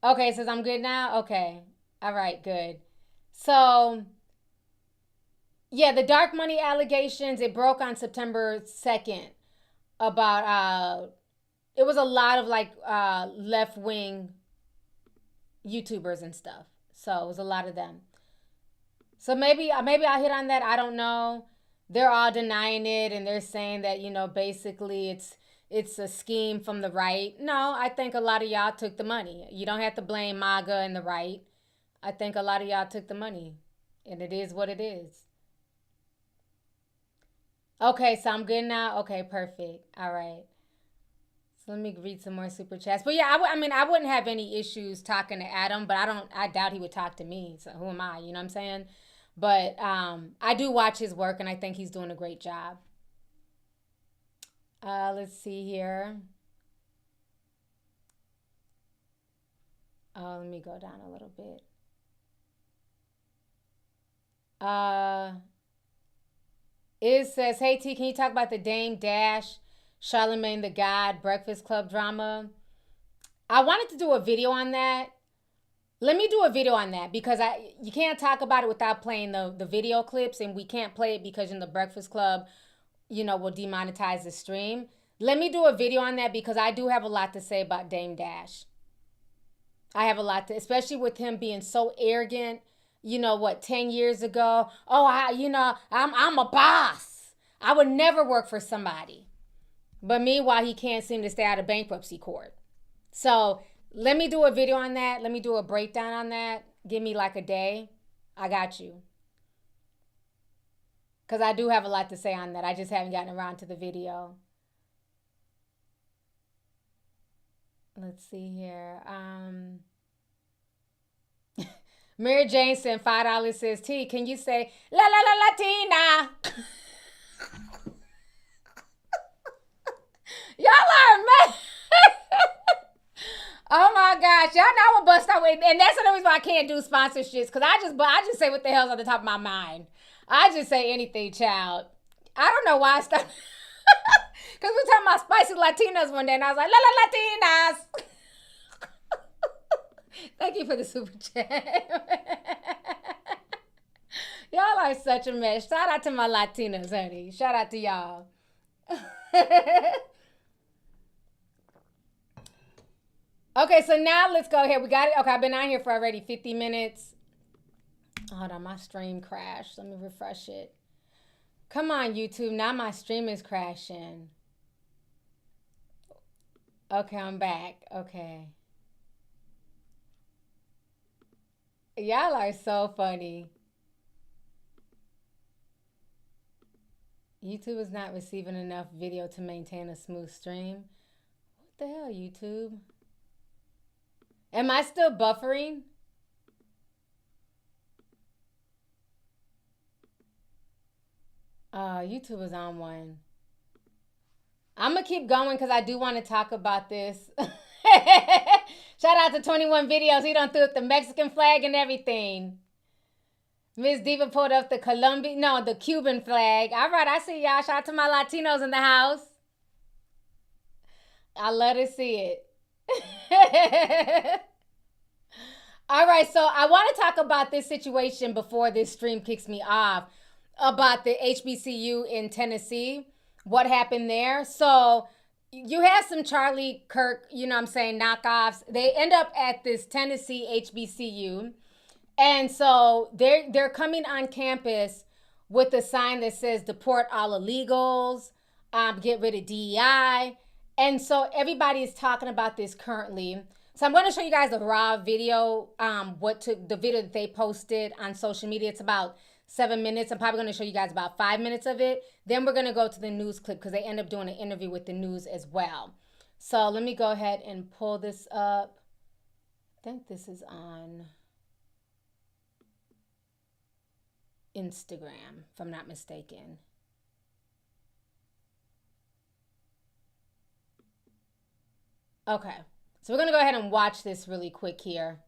okay, it says I'm good now. Okay, all right, good. So yeah, the dark money allegations, it broke on September 2nd about it was a lot of like left wing YouTubers and stuff. So it was a lot of them. So maybe I hit on that. I don't know. They're all denying it, and they're saying that, you know, basically it's a scheme from the right. No, I think a lot of y'all took the money. You don't have to blame MAGA and the right. I think a lot of y'all took the money, and it is what it is. Okay, so I'm good now. Okay, perfect. All right. Let me read some more super chats. But yeah, I wouldn't have any issues talking to Adam, but I doubt he would talk to me. So who am I? You know what I'm saying? But I do watch his work, and I think he's doing a great job. Let's see here. Let me go down a little bit. It says, hey T, can you talk about the Dame Dash Charlemagne the God Breakfast Club drama? I wanted to do a video on that. Let me do a video on that because you can't talk about it without playing the video clips, and we can't play it because in the Breakfast Club, you know, will demonetize the stream. Let me do a video on that because I do have a lot to say about Dame Dash. I have a lot to, especially with him being so arrogant. You know what, 10 years ago, I'm a boss. I would never work for somebody. But meanwhile, he can't seem to stay out of bankruptcy court. So let me do a video on that. Let me do a breakdown on that. Give me like a day. I got you. Because I do have a lot to say on that. I just haven't gotten around to the video. Let's see here. Mary Jane sent $5, says, T, can you say, la la la Latina? Y'all are mad. Oh my gosh. Y'all know I'm gonna bust out with, and that's the reason why I can't do sponsorships, because I just say what the hell's on the top of my mind. I just say anything, child. I don't know why I started. Because we were talking about spicy Latinas one day, and I was like, la la Latinas. Thank you for the super chat. Y'all are such a mess. Shout out to my Latinas, honey. Shout out to y'all. Okay, so now let's go ahead. We got it. Okay, I've been on here for already 50 minutes. Hold on, my stream crashed. Let me refresh it. Come on, YouTube. Now my stream is crashing. Okay, I'm back. Okay. Y'all are so funny. YouTube is not receiving enough video to maintain a smooth stream. What the hell, YouTube? Am I still buffering? YouTube is on one. I'm going to keep going because I do want to talk about this. Shout out to 21 Videos. He done threw up the Mexican flag and everything. Miss Diva pulled up the the Cuban flag. All right, I see y'all. Shout out to my Latinos in the house. I love to see it. All right, so I want to talk about this situation before this stream kicks me off, about the HBCU in Tennessee, what happened there. So you have some Charlie Kirk, knockoffs. They end up at this Tennessee HBCU. And so they're coming on campus with a sign that says deport all illegals, get rid of DEI. And so everybody is talking about this currently. So I'm going to show you guys a raw video, the video that they posted on social media. It's about 7 minutes. I'm probably going to show you guys about 5 minutes of it. Then we're going to go to the news clip because they end up doing an interview with the news as well. So let me go ahead and pull this up. I think this is on Instagram, if I'm not mistaken. Okay. So we're going to go ahead and watch this really quick here.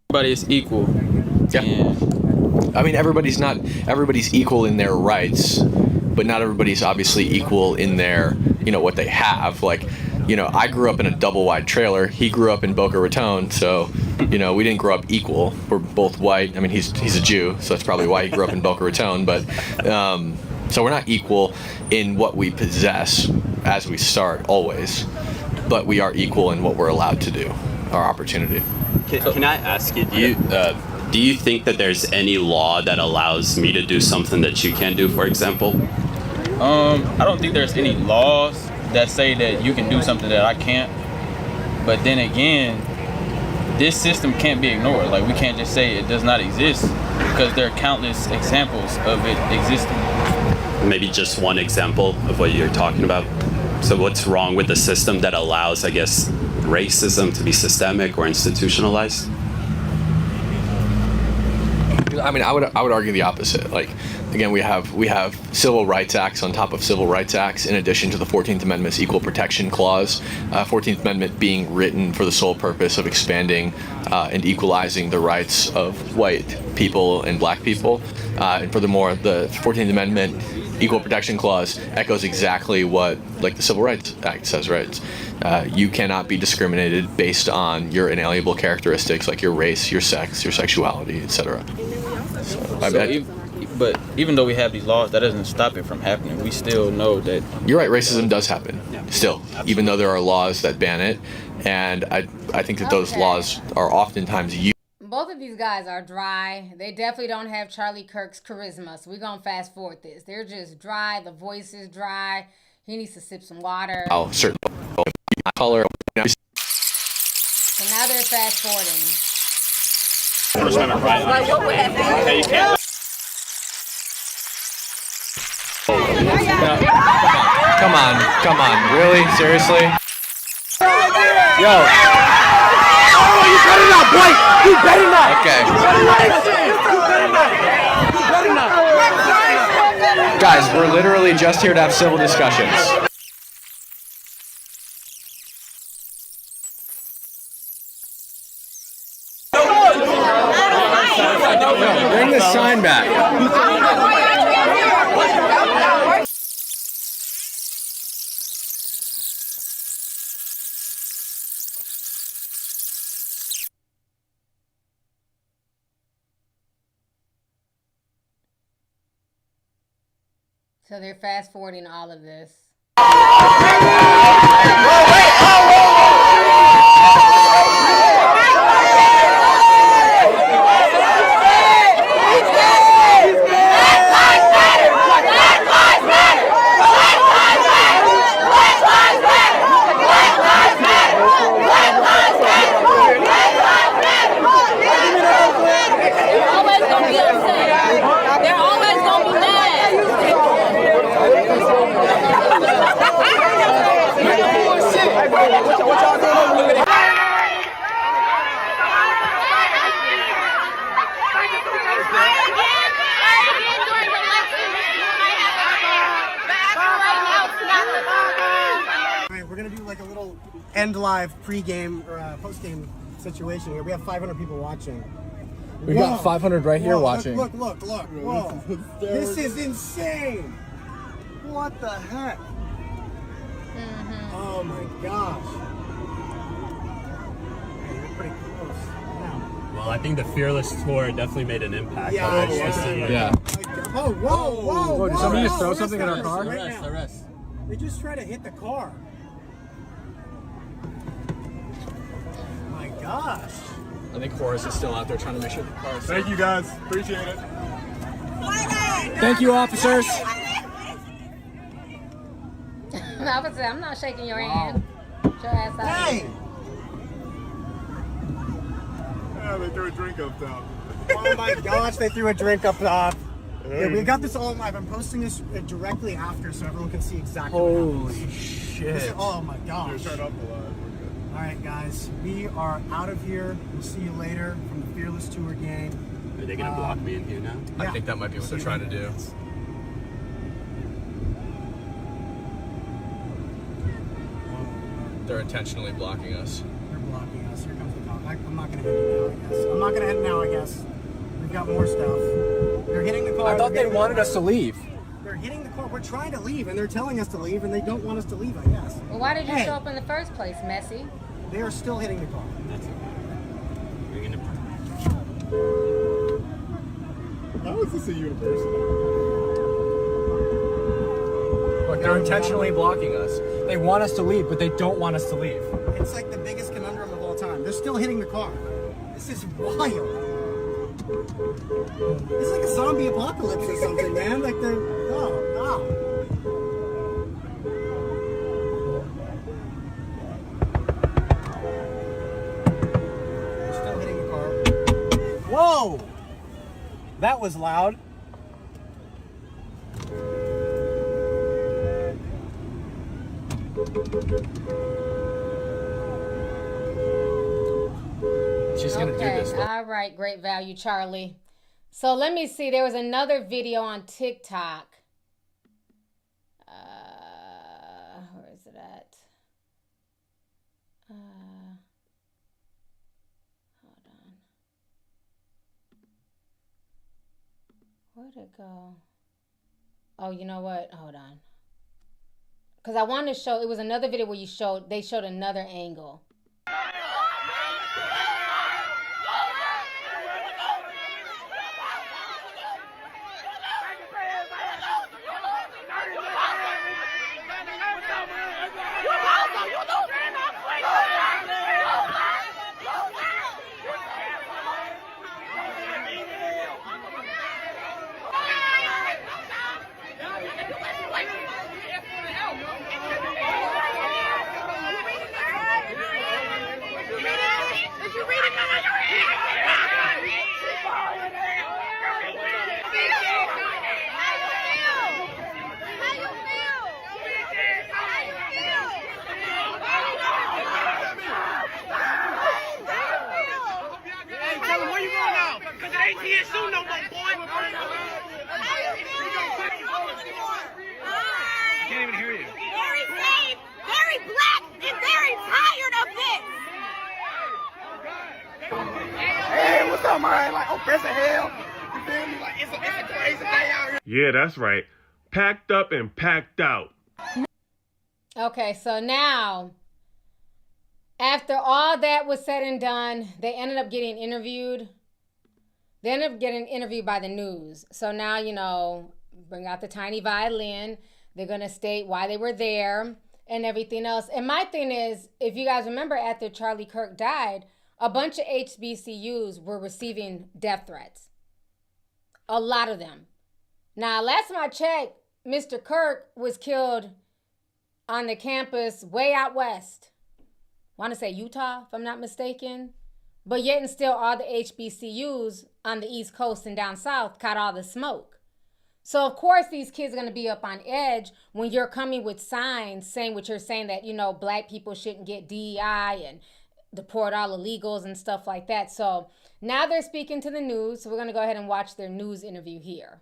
Everybody is equal. Yeah. I mean, everybody's equal in their rights, but not everybody's obviously equal in their, what they have. Like, I grew up in a double wide trailer. He grew up in Boca Raton, so, we didn't grow up equal. We're both white. I mean, he's a Jew, so that's probably why he grew up in Boca Raton. But so we're not equal in what we possess as we start always, but we are equal in what we're allowed to do, our opportunity. Can I ask you, do you think that there's any law that allows me to do something that you can't do, for example? I don't think there's any laws that say that you can do something that I can't. But then again, this system can't be ignored. Like, we can't just say it does not exist because there are countless examples of it existing. Maybe just one example of what you're talking about. So what's wrong with the system that allows, I guess, racism to be systemic or institutionalized? I mean, I would argue the opposite. Like, again, we have civil rights acts on top of civil rights acts, in addition to the 14th Amendment's Equal Protection Clause. 14th Amendment being written for the sole purpose of expanding and equalizing the rights of white people and black people. And furthermore, the 14th Amendment Equal Protection Clause echoes exactly what, like, the Civil Rights Act says, right? You cannot be discriminated based on your inalienable characteristics like your race, your sex, your sexuality, etc. But even though we have these laws, that doesn't stop it from happening. We still know that... You're right, racism does happen, still, even though there are laws that ban it. And I think that those laws are oftentimes used. Both of these guys are dry. They definitely don't have Charlie Kirk's charisma, so we're going to fast forward this. They're just dry. The voice is dry. He needs to sip some water. Oh, certain color. So now they're fast forwarding. Like, what would happen? Okay, you can't... Come on, really? Seriously? Yo. Oh, you better not, boy! You better not! Okay. You better not! Guys, we're literally just here to have civil discussions. Bring the sign back. So they're fast forwarding all of this. All right, we're gonna do like a little end live pre-game or post-game situation here. We have 500 people watching. We got 500 right here watching. Look. Whoa. This is insane. What the heck? Oh my gosh. Hey, you're pretty close. Yeah. Well, I think the Fearless tour definitely made an impact. Yeah. Oh, whoa. Did somebody just throw something in our car? Arrest. They just tried to hit the car. My gosh. I think Horace is still out there trying to make sure the car is safe. Thank you guys. Appreciate it. Thank you, officers. Officer, I'm not shaking your hand. Get your ass out. Hey! Yeah, they threw a drink up top. Oh my gosh, they threw a drink up top. Yeah, we got this all live. I'm posting this directly after so everyone can see exactly what happens. Holy shit. Oh my gosh. Turn up the live. All right, guys, we are out of here. We'll see you later from the Fearless Tour game. Are they gonna block me in here now? I think that might be what they're trying to do. They're intentionally blocking us. They're blocking us. Here comes the cop. I'm not going to hit it now, I guess. I'm not going to hit it now, I guess. We've got more stuff. They're hitting the car. I thought they wanted us to leave. They're hitting the car. We're trying to leave, and they're telling us to leave, and they don't want us to leave, I guess. Well, why did you show up in the first place, Messy? They are still hitting the car. That's okay. We're gonna... How is this a university? Look, they're intentionally blocking us. They want us to leave, but they don't want us to leave. It's like the biggest conundrum of all time. They're still hitting the car. This is wild. It's like a zombie apocalypse or something, man. Like they're... Oh, wow. They're still hitting the car. Whoa! That was loud. She's gonna do this. All right, great value, Charlie. So let me see. There was another video on TikTok. Where is it at? Hold on. Where'd it go? Oh, you know what? Hold on. Because I wanted to show, it was another video where they showed another angle. Yeah, that's right. Packed up and packed out. Okay, so now, after all that was said and done, they ended up getting interviewed. They ended up getting interviewed by the news. So now, bring out the tiny violin. They're going to state why they were there and everything else. And my thing is, if you guys remember, after Charlie Kirk died, a bunch of HBCUs were receiving death threats. A lot of them. Now, last time I checked, Mr. Kirk was killed on the campus way out west. I want to say Utah, if I'm not mistaken. But yet and still, all the HBCUs on the East Coast and down south caught all the smoke. So, of course, these kids are going to be up on edge when you're coming with signs saying what you're saying, that, black people shouldn't get DEI and deport all illegals and stuff like that. So now they're speaking to the news. So we're going to go ahead and watch their news interview here.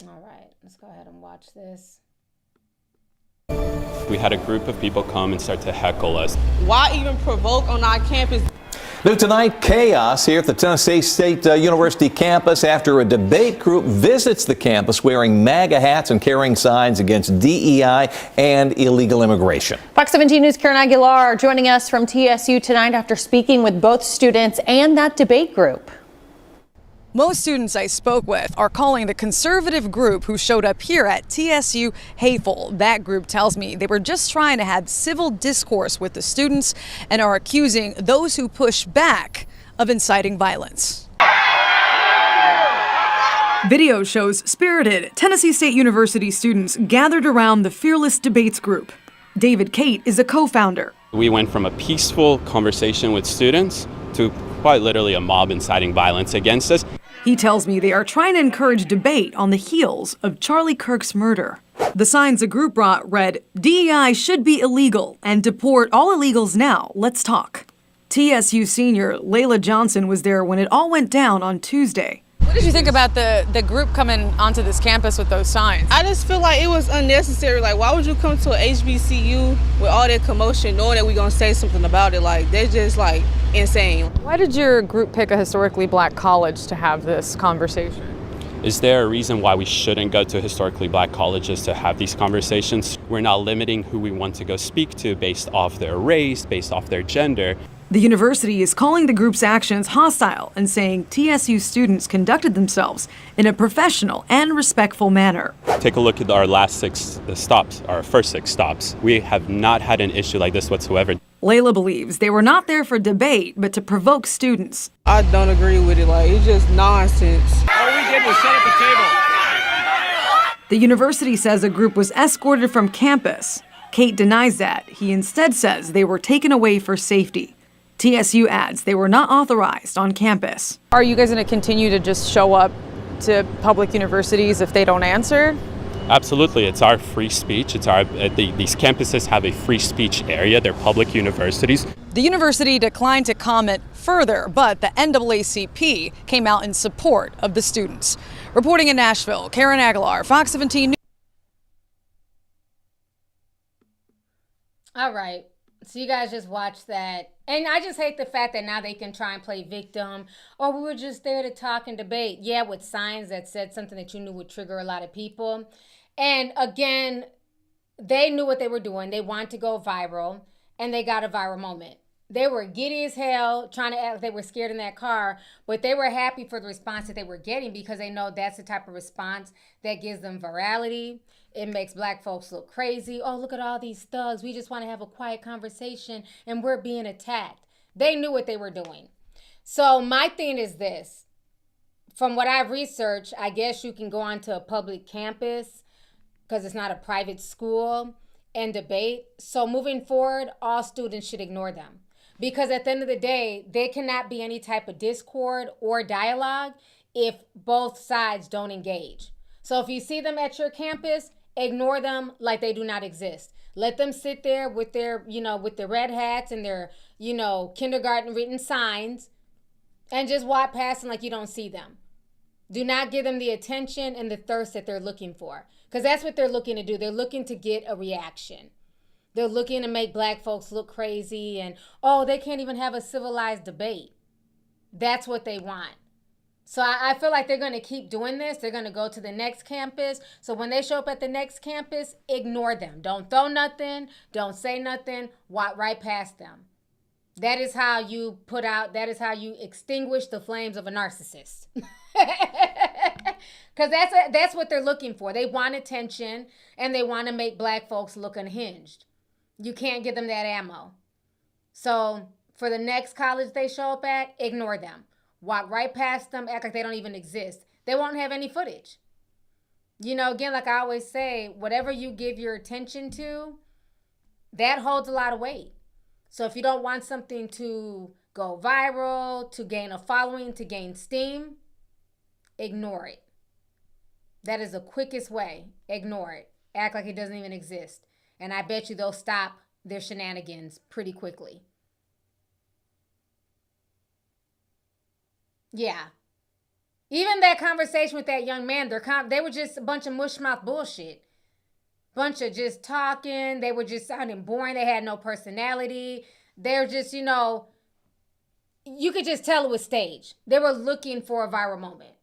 All right, let's go ahead and watch this. We had a group of people come and start to heckle us. Why even provoke on our campus? New tonight, chaos here at the Tennessee State University campus after a debate group visits the campus wearing MAGA hats and carrying signs against DEI and illegal immigration. Fox 17 News' Karen Aguilar joining us from TSU tonight after speaking with both students and that debate group. Most students I spoke with are calling the conservative group who showed up here at TSU hateful. That group tells me they were just trying to have civil discourse with the students and are accusing those who push back of inciting violence. Video shows spirited Tennessee State University students gathered around the Fearless Debates group. David Cate is a co-founder. We went from a peaceful conversation with students to quite literally a mob inciting violence against us. He tells me they are trying to encourage debate on the heels of Charlie Kirk's murder. The signs the group brought read, "DEI should be illegal and deport all illegals now. Let's talk." TSU senior Layla Johnson was there when it all went down on Tuesday. What did you think about the group coming onto this campus with those signs? I just feel like it was unnecessary. Like, why would you come to a HBCU with all that commotion knowing that we're going to say something about it? Like, they're just, like, insane. Why did your group pick a historically black college to have this conversation? Is there a reason why we shouldn't go to historically black colleges to have these conversations? We're not limiting who we want to go speak to based off their race, based off their gender. The university is calling the group's actions hostile and saying TSU students conducted themselves in a professional and respectful manner. Take a look at our last 6 stops, our first 6 stops. We have not had an issue like this whatsoever. Layla believes they were not there for debate, but to provoke students. I don't agree with it. Like, it's just nonsense. All we did was set up a table. The university says a group was escorted from campus. Cate denies that. He instead says they were taken away for safety. TSU adds they were not authorized on campus. Are you guys going to continue to just show up to public universities if they don't answer? Absolutely, it's our free speech. It's our these campuses have a free speech area. They're public universities. The university declined to comment further, but the NAACP came out in support of the students. Reporting in Nashville, Karen Aguilar, Fox 17 News. All right. So you guys just watched that. And I just hate the fact that now they can try and play victim. Or we were just there to talk and debate. Yeah, with signs that said something that you knew would trigger a lot of people. And again, they knew what they were doing. They wanted to go viral. And they got a viral moment. They were giddy as hell, trying to act like they were scared in that car. But they were happy for the response that they were getting because they know that's the type of response that gives them virality. It makes black folks look crazy. Oh, look at all these thugs. We just want to have a quiet conversation and we're being attacked. They knew what they were doing. So my thing is this. From what I've researched, I guess you can go onto a public campus because it's not a private school and debate. So moving forward, all students should ignore them. Because at the end of the day, there cannot be any type of discord or dialogue if both sides don't engage. So if you see them at your campus, ignore them like they do not exist. Let them sit there with their, with their red hats and their, kindergarten written signs and just walk past them like you don't see them. Do not give them the attention and the thirst that they're looking for. Because that's what they're looking to do. They're looking to get a reaction. They're looking to make black folks look crazy and, they can't even have a civilized debate. That's what they want. So I feel like they're going to keep doing this. They're going to go to the next campus. So when they show up at the next campus, ignore them. Don't throw nothing. Don't say nothing. Walk right past them. That is how you extinguish the flames of a narcissist. Because that's what they're looking for. They want attention and they want to make black folks look unhinged. You can't give them that ammo. So for the next college they show up at, ignore them. Walk right past them, act like they don't even exist. They won't have any footage. Again, like I always say, whatever you give your attention to, that holds a lot of weight. So if you don't want something to go viral, to gain a following, to gain steam, ignore it. That is the quickest way. Ignore it. Act like it doesn't even exist. And I bet you they'll stop their shenanigans pretty quickly. Yeah. Even that conversation with that young man, they were just a bunch of mushmouth bullshit. Bunch of just talking. They were just sounding boring. They had no personality. They're just, you know, you could just tell it was staged. They were looking for a viral moment.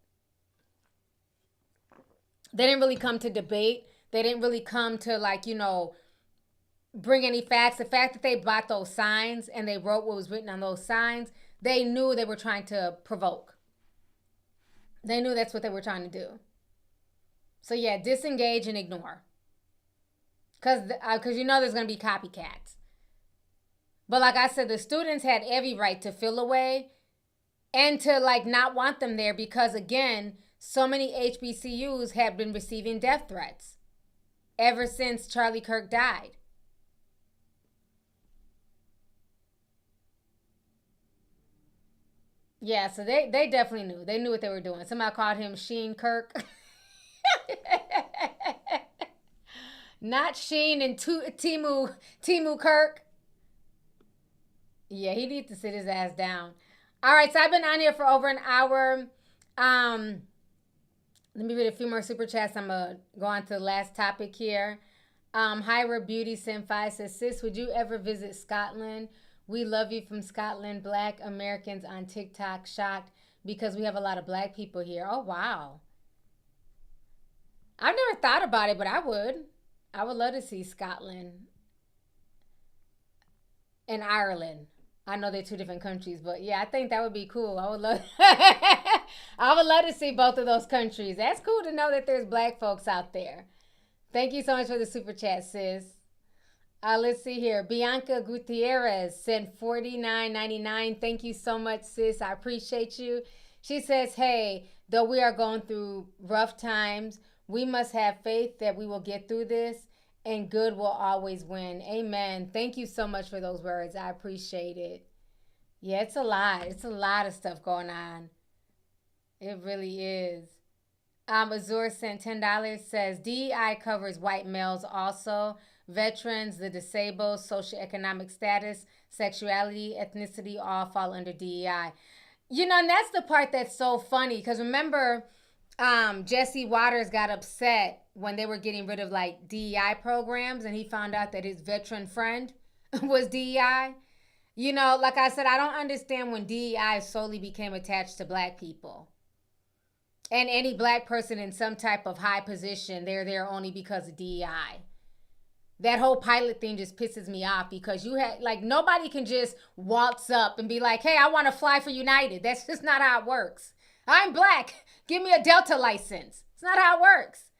They didn't really come to debate. They didn't really come to, like, you know, bring any facts. The fact that they bought those signs and they wrote what was written on those signs, they knew they were trying to provoke. They knew that's what they were trying to do. So yeah, disengage and ignore. Because you know there's going to be copycats. But like I said, the students had every right to feel away and to like not want them there because, again, so many HBCUs have been receiving death threats ever since Charlie Kirk died. Yeah, so they definitely knew. They knew what they were doing. Somebody called him Sheen Kirk. Not Sheen and Timu Kirk. Yeah, he needs to sit his ass down. All right, so I've been on here for over an hour. Let me read a few more super chats. I'm going to go on to the last topic here. Hyra Beauty Senpai says, sis, would you ever visit Scotland? We love you from Scotland. Black Americans on TikTok shocked because we have a lot of black people here. Oh, wow. I've never thought about it, but I would. I would love to see Scotland and Ireland. I know they're two different countries, but yeah, I think that would be cool. I would love to see both of those countries. That's cool to know that there's black folks out there. Thank you so much for the super chat, sis. Let's see here. Bianca Gutierrez sent $49.99. Thank you so much, sis. I appreciate you. She says, hey, though we are going through rough times, we must have faith that we will get through this and good will always win. Amen. Thank you so much for those words. I appreciate it. Yeah, it's a lot. It's a lot of stuff going on. It really is. Azur sent $10, says DEI covers white males also, veterans, the disabled, socioeconomic status, sexuality, ethnicity, all fall under DEI. You know, and that's the part that's so funny because remember, Jesse Waters got upset when they were getting rid of like DEI programs and he found out that his veteran friend was DEI. You know, like I said, I don't understand when DEI solely became attached to black people. And any black person in some type of high position, they're there only because of DEI. That whole pilot thing just pisses me off because you had, like, nobody can just waltz up and be like, hey, I want to fly for United. That's just not how it works. I'm black. Give me a Delta license. It's not how it works.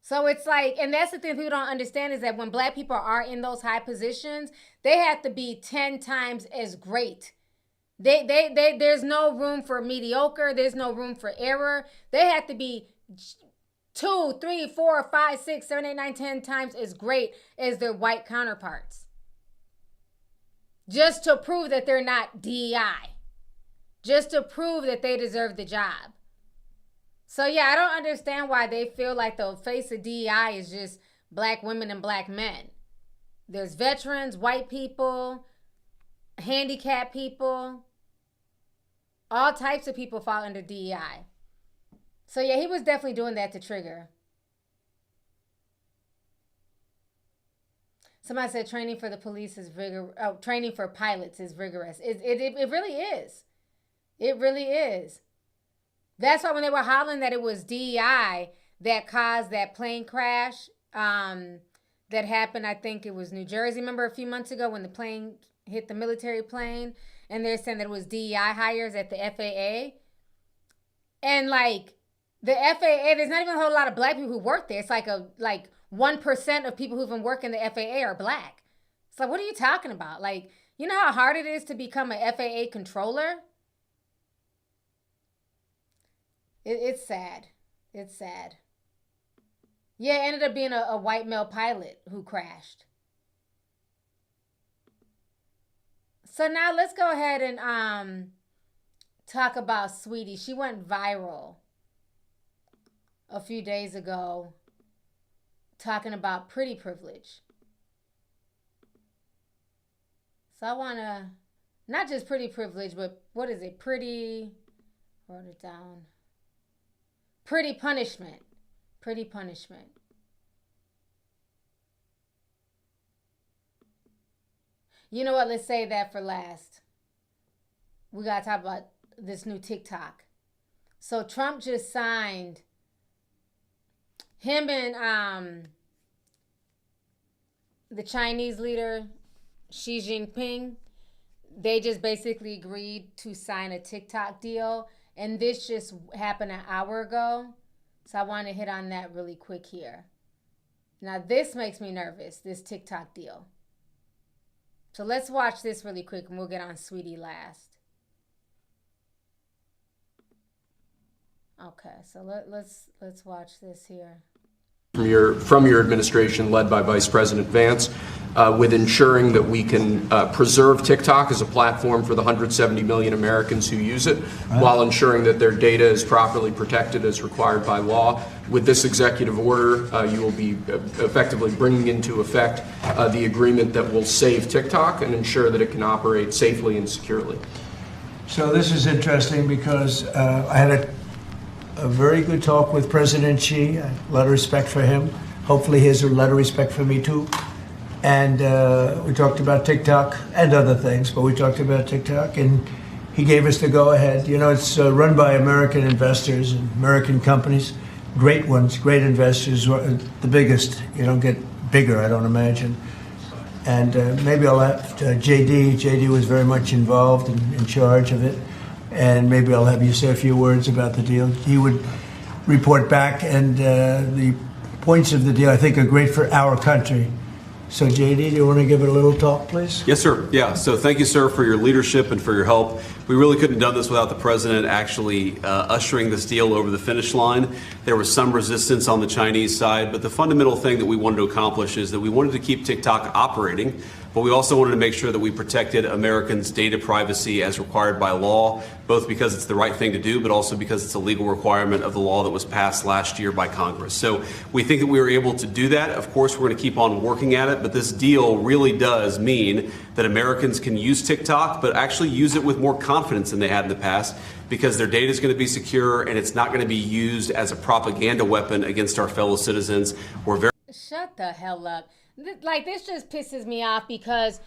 So it's like, and that's the thing people don't understand is that when black people are in those high positions, they have to be 10 times as great. There's no room for mediocre. There's no room for error. They have to be 2, 3, 4, 5, 6, 7, 8, 9, 10 times as great as their white counterparts. Just to prove that they're not DEI. Just to prove that they deserve the job. So yeah, I don't understand why they feel like the face of DEI is just black women and black men. There's veterans, white people, handicapped people. All types of people fall under DEI. So yeah, he was definitely doing that to trigger. Somebody said training for the police is rigorous. Oh, training for pilots is rigorous. It really is. It really is. That's why when they were hollering that it was DEI that caused that plane crash that happened, I think it was New Jersey. Remember a few months ago when the plane hit the military plane and they're saying that it was DEI hires at the FAA? And like the FAA, there's not even a whole lot of black people who work there. It's like 1% of people who even work in the FAA are black. So what are you talking about? Like, you know how hard it is to become a FAA controller? It's sad. It's sad. Yeah, it ended up being a white male pilot who crashed. So now let's go ahead and talk about Saweetie. She went viral a few days ago talking about pretty privilege. So I want to, not just pretty privilege, but what is it? Pretty, wrote it down. Pretty punishment. Pretty punishment. You know what? Let's save that for last. We got to talk about this new TikTok. So Trump just signed, him and the Chinese leader, Xi Jinping, they just basically agreed to sign a TikTok deal. And this just happened an hour ago. So I want to hit on that really quick here. Now this makes me nervous, this TikTok deal. So let's watch this really quick and we'll get on Saweetie last. Okay, so let's watch this here. From your administration, led by Vice President Vance, with ensuring that we can preserve TikTok as a platform for the 170 million Americans who use it, while ensuring that their data is properly protected as required by law. With this executive order, you will be effectively bringing into effect the agreement that will save TikTok and ensure that it can operate safely and securely. So this is interesting because I had a very good talk with President Xi, a lot of respect for him. Hopefully he has a lot of respect for me too. And we talked about TikTok and other things, but we talked about TikTok and he gave us the go-ahead. You know, it's run by American investors and American companies, great ones, great investors, the biggest. You don't get bigger, I don't imagine. And maybe I'll have JD. JD was very much involved and in charge of it. And maybe I'll have you say a few words about the deal. He would report back, and the points of the deal, I think, are great for our country. So, JD, do you want to give it a little talk, please? Yes, sir. Yeah. So thank you, sir, for your leadership and for your help. We really couldn't have done this without the president actually ushering this deal over the finish line. There was some resistance on the Chinese side, but the fundamental thing that we wanted to accomplish is that we wanted to keep TikTok operating, but we also wanted to make sure that we protected Americans' data privacy as required by law, both because it's the right thing to do, but also because it's a legal requirement of the law that was passed last year by Congress. So we think that we were able to do that. Of course, we're going to keep on working at it, but this deal really does mean that Americans can use TikTok, but actually use it with more confidence than they had in the past, because their data is going to be secure and it's not going to be used as a propaganda weapon against our fellow citizens. We're very... Shut the hell up. Like, this just pisses me off because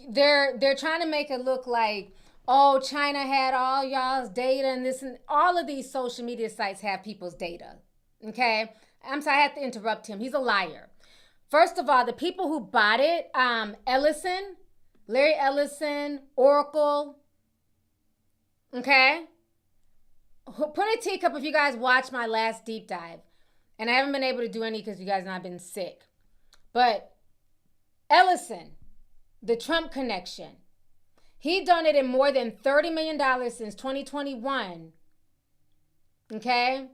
they're trying to make it look like, oh, China had all y'all's data and this, and all of these social media sites have people's data. Okay? I'm sorry, I have to interrupt him. He's a liar. First of all, the people who bought it, Larry Ellison, Oracle, okay? Put a teacup if you guys watched my last deep dive. And I haven't been able to do any because you guys have not been sick. But Ellison, the Trump connection, he donated more than $30 million since 2021. Okay?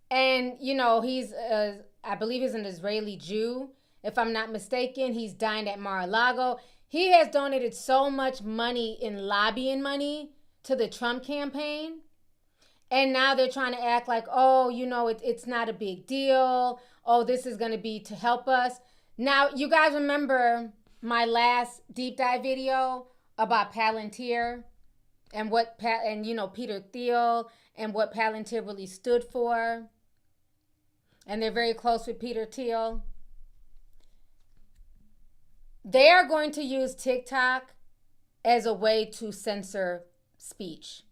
And, you know, he's, I believe he's an Israeli Jew. If I'm not mistaken, he's dined at Mar-a-Lago. He has donated so much money in lobbying money to the Trump campaign. And now they're trying to act like, oh, you know, it's not a big deal. Oh, this is going to be to help us. Now, you guys remember my last deep dive video about Palantir and Peter Thiel and what Palantir really stood for. And they're very close with Peter Thiel. They are going to use TikTok as a way to censor speech.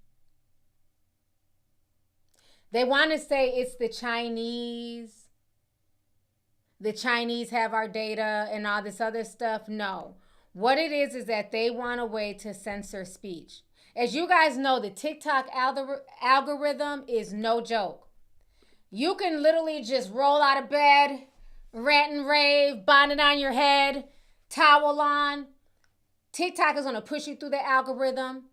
They want to say it's the Chinese. The Chinese have our data and all this other stuff. No. What it is that they want a way to censor speech. As you guys know, the TikTok algorithm is no joke. You can literally just roll out of bed, rant and rave, bonnet on your head, towel on. TikTok is going to push you through the algorithm.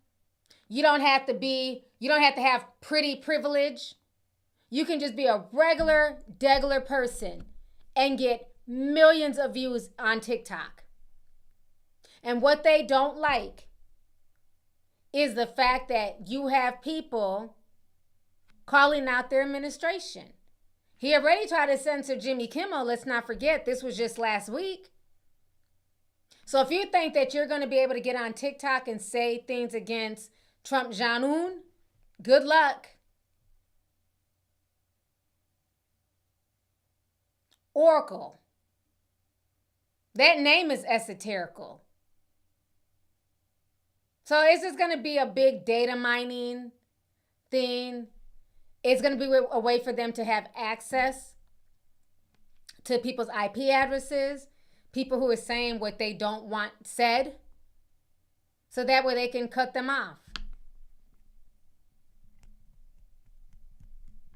You don't have to have pretty privilege. You can just be a regular, degular person and get millions of views on TikTok. And what they don't like is the fact that you have people calling out their administration. He already tried to censor Jimmy Kimmel. Let's not forget, this was just last week. So if you think that you're going to be able to get on TikTok and say things against Trump Jong-un, good luck. Oracle. That name is esoterical. So it's just going to be a big data mining thing. It's going to be a way for them to have access to people's IP addresses, people who are saying what they don't want said, so that way they can cut them off.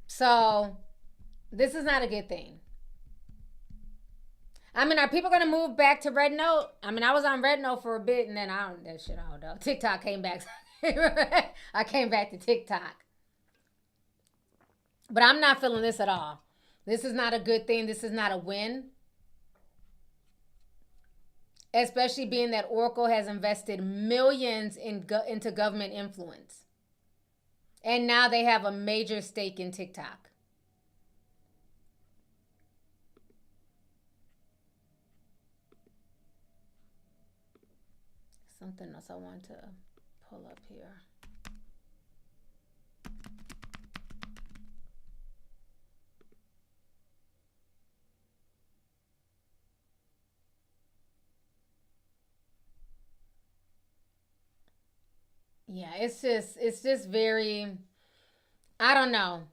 So this is not a good thing. I mean, are people going to move back to Red Note? I mean, I was on Red Note for a bit, and then I don't know. TikTok came back. I came back to TikTok. But I'm not feeling this at all. This is not a good thing. This is not a win. Especially being that Oracle has invested millions into government influence. And now they have a major stake in TikTok. Something else I want to pull up here. Yeah, it's just very, I don't know.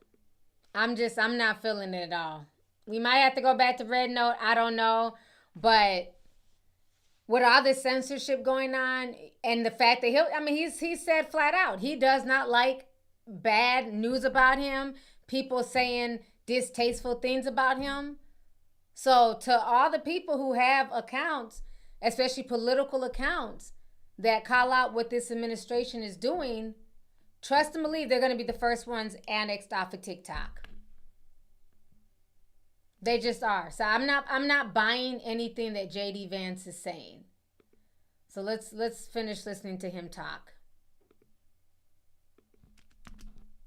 I'm not feeling it at all. We might have to go back to Red Note. I don't know. But with all this censorship going on and the fact that he said flat out, he does not like bad news about him, people saying distasteful things about him. So to all the people who have accounts, especially political accounts, that call out what this administration is doing, trust and believe they're going to be the first ones annexed off of TikTok. They just are. So I'm not buying anything that JD Vance is saying. So let's finish listening to him talk.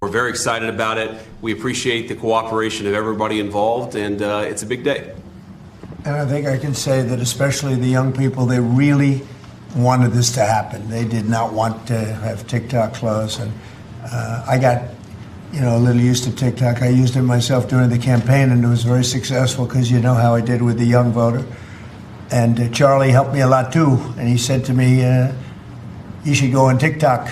We're very excited about it. We appreciate the cooperation of everybody involved, and it's a big day. And I think I can say that especially the young people, they really wanted this to happen. They did not want to have TikTok close. And I got, a little used to TikTok. I used it myself during the campaign, and it was very successful because you know how I did with the young voter. And Charlie helped me a lot too. And he said to me, you should go on TikTok.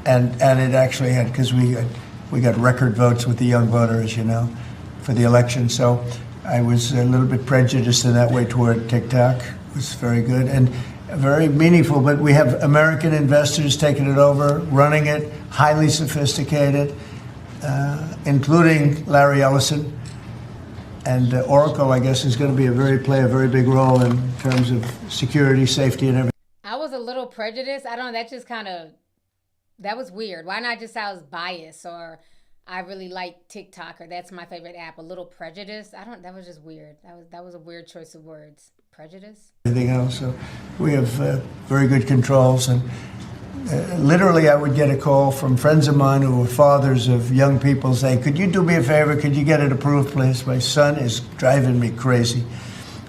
And it actually had, because we got record votes with the young voter, as you know, for the election. So I was a little bit prejudiced in that way toward TikTok. It was very good and very meaningful. But we have American investors taking it over, running it, highly sophisticated, including Larry Ellison. And Oracle, I guess, is going to play a very big role in terms of security, safety, and everything. I was a little prejudiced. I don't know, that was weird. Why not just say I was biased or I really like TikTok or that's my favorite app? A little prejudiced? That was just weird. That was a weird choice of words. Prejudice? Everything else. So we have very good controls. And literally, I would get a call from friends of mine who were fathers of young people saying, could you do me a favor? Could you get it approved, please? My son is driving me crazy.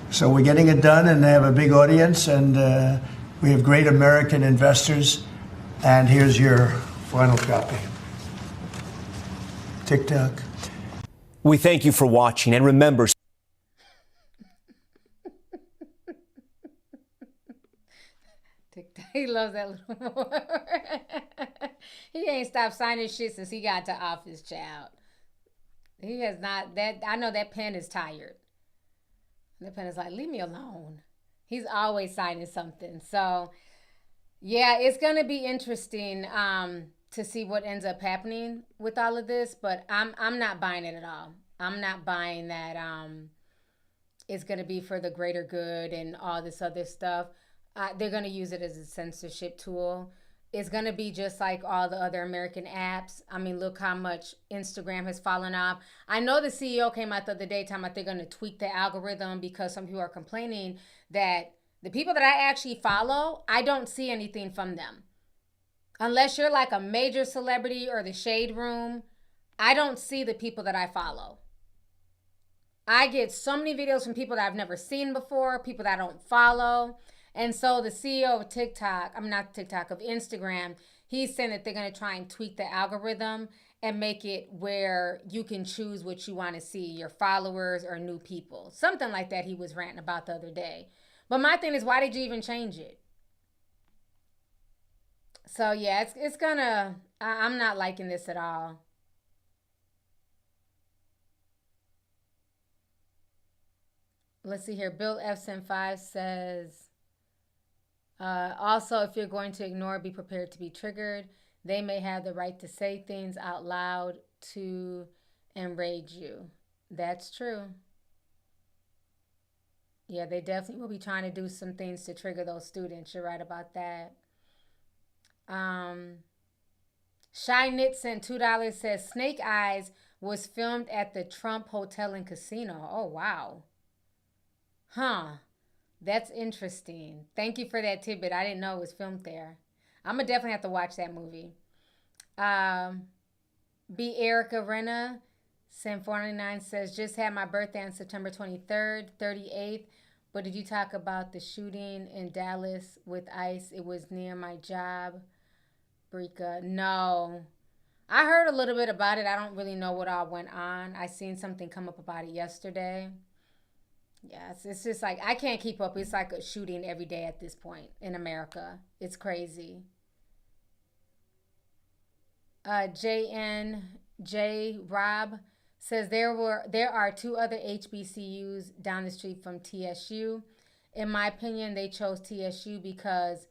So we're getting it done, and they have a big audience, and we have great American investors. And here's your final copy. TikTok. We thank you for watching, and remember, he loves that little more. He ain't stopped signing shit since he got to office, child. He has not. I know that pen is tired. The pen is like, leave me alone. He's always signing something. So, yeah, it's going to be interesting to see what ends up happening with all of this. But I'm not buying it at all. I'm not buying that it's going to be for the greater good and all this other stuff. They're going to use it as a censorship tool. It's going to be just like all the other American apps. I mean, look how much Instagram has fallen off. I know the CEO came out the other day talking about they're going to tweak the algorithm because some people are complaining that the people that I actually follow, I don't see anything from them. Unless you're like a major celebrity or the Shade Room, I don't see the people that I follow. I get so many videos from people that I've never seen before, people that I don't follow. And so the CEO of of Instagram, He's saying that they're going to try and tweak the algorithm and make it where you can choose what you want to see, your followers or new people. Something like that he was ranting about the other day. But my thing is, why did you even change it? So, yeah, it's going to... I'm not liking this at all. Let's see here. Bill Fson5 says, also, if you're going to ignore, be prepared to be triggered. They may have the right to say things out loud to enrage you. That's true. Yeah, they definitely will be trying to do some things to trigger those students. You're right about that. Shy Knit sent $2, says Snake Eyes was filmed at the Trump Hotel and Casino. Oh, wow. Huh. That's interesting. Thank you for that tidbit. I didn't know it was filmed there. I'm going to definitely have to watch that movie. B. Erica Renna, Sam499 says, just had my birthday on September 23rd, 38th. But did you talk about the shooting in Dallas with ICE? It was near my job. Brika, no. I heard a little bit about it. I don't really know what all went on. I seen something come up about it yesterday. Yes, it's just like, I can't keep up. It's like a shooting every day at this point in America. It's crazy. JNJ Rob says there are 2 other HBCUs down the street from TSU. In my opinion, they chose TSU because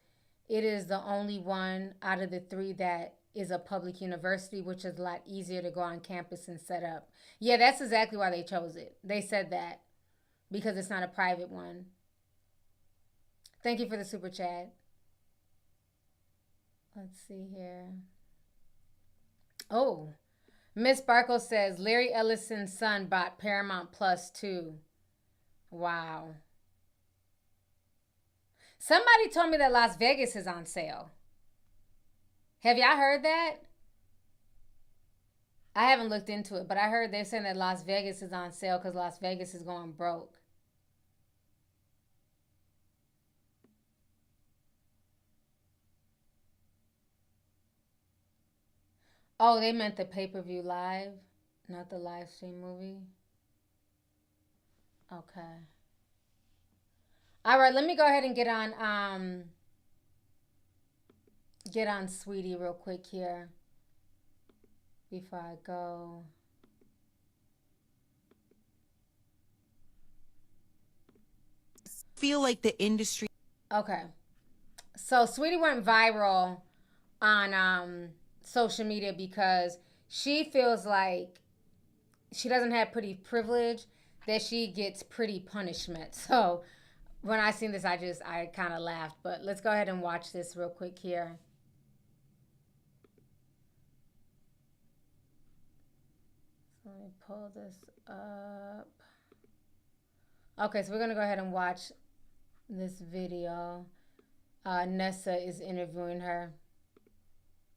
it is the only one out of the 3 that is a public university, which is a lot easier to go on campus and set up. Yeah, that's exactly why they chose it. They said that because it's not a private one. Thank you for the super chat. Let's see here. Oh, Miss Barkle says Larry Ellison's son bought Paramount Plus too. Wow. Somebody told me that Las Vegas is on sale. Have y'all heard that? I haven't looked into it, but I heard they're saying that Las Vegas is on sale because Las Vegas is going broke. Oh, they meant the pay-per-view live, not the live stream movie. Okay. All right, let me go ahead and get on Saweetie real quick here before I go. Feel like the industry. Okay. So Saweetie went viral on social media because she feels like she doesn't have pretty privilege, that she gets pretty punishment. So when I seen this, I kind of laughed. But let's go ahead and watch this real quick here. So let me pull this up. Okay, so we're going to go ahead and watch this video. Nessa is interviewing her.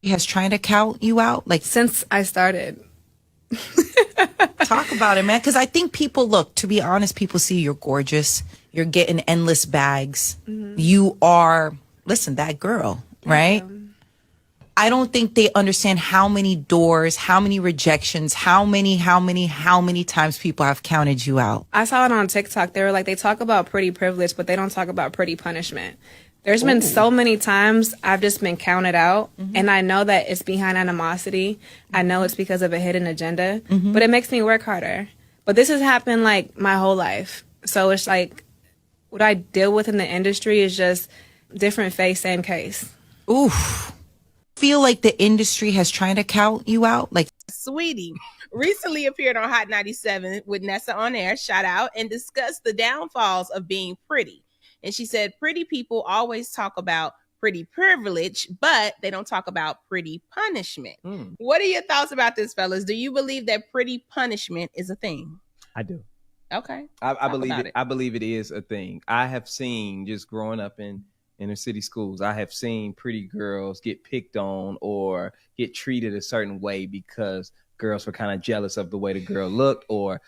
He has trying to count you out, like since I started. Talk about it, man. Because I think people, look, to be honest, people see you're gorgeous. You're getting endless bags. Mm-hmm. You are, listen, that girl, right? I don't think they understand how many doors, how many rejections, how many times people have counted you out. I saw it on TikTok. They were like, they talk about pretty privilege, but they don't talk about pretty punishment. There's been so many times I've just been counted out, and I know that it's behind animosity. I know it's because of a hidden agenda, but it makes me work harder. But this has happened like my whole life. So it's like what I deal with in the industry is just different face, same case. Oof. Feel like the industry has trying to count you out? Like Saweetie recently appeared on Hot 97 with Nessa on air, shout out, and discussed the downfalls of being pretty. And she said, pretty people always talk about pretty privilege, but they don't talk about pretty punishment. What are your thoughts about this, fellas? Do you believe that pretty punishment is a thing? I do. Okay. I believe it. I believe it is a thing. I have seen, just growing up in inner city schools, I have seen pretty girls get picked on or get treated a certain way because girls were kind of jealous of the way the girl looked, or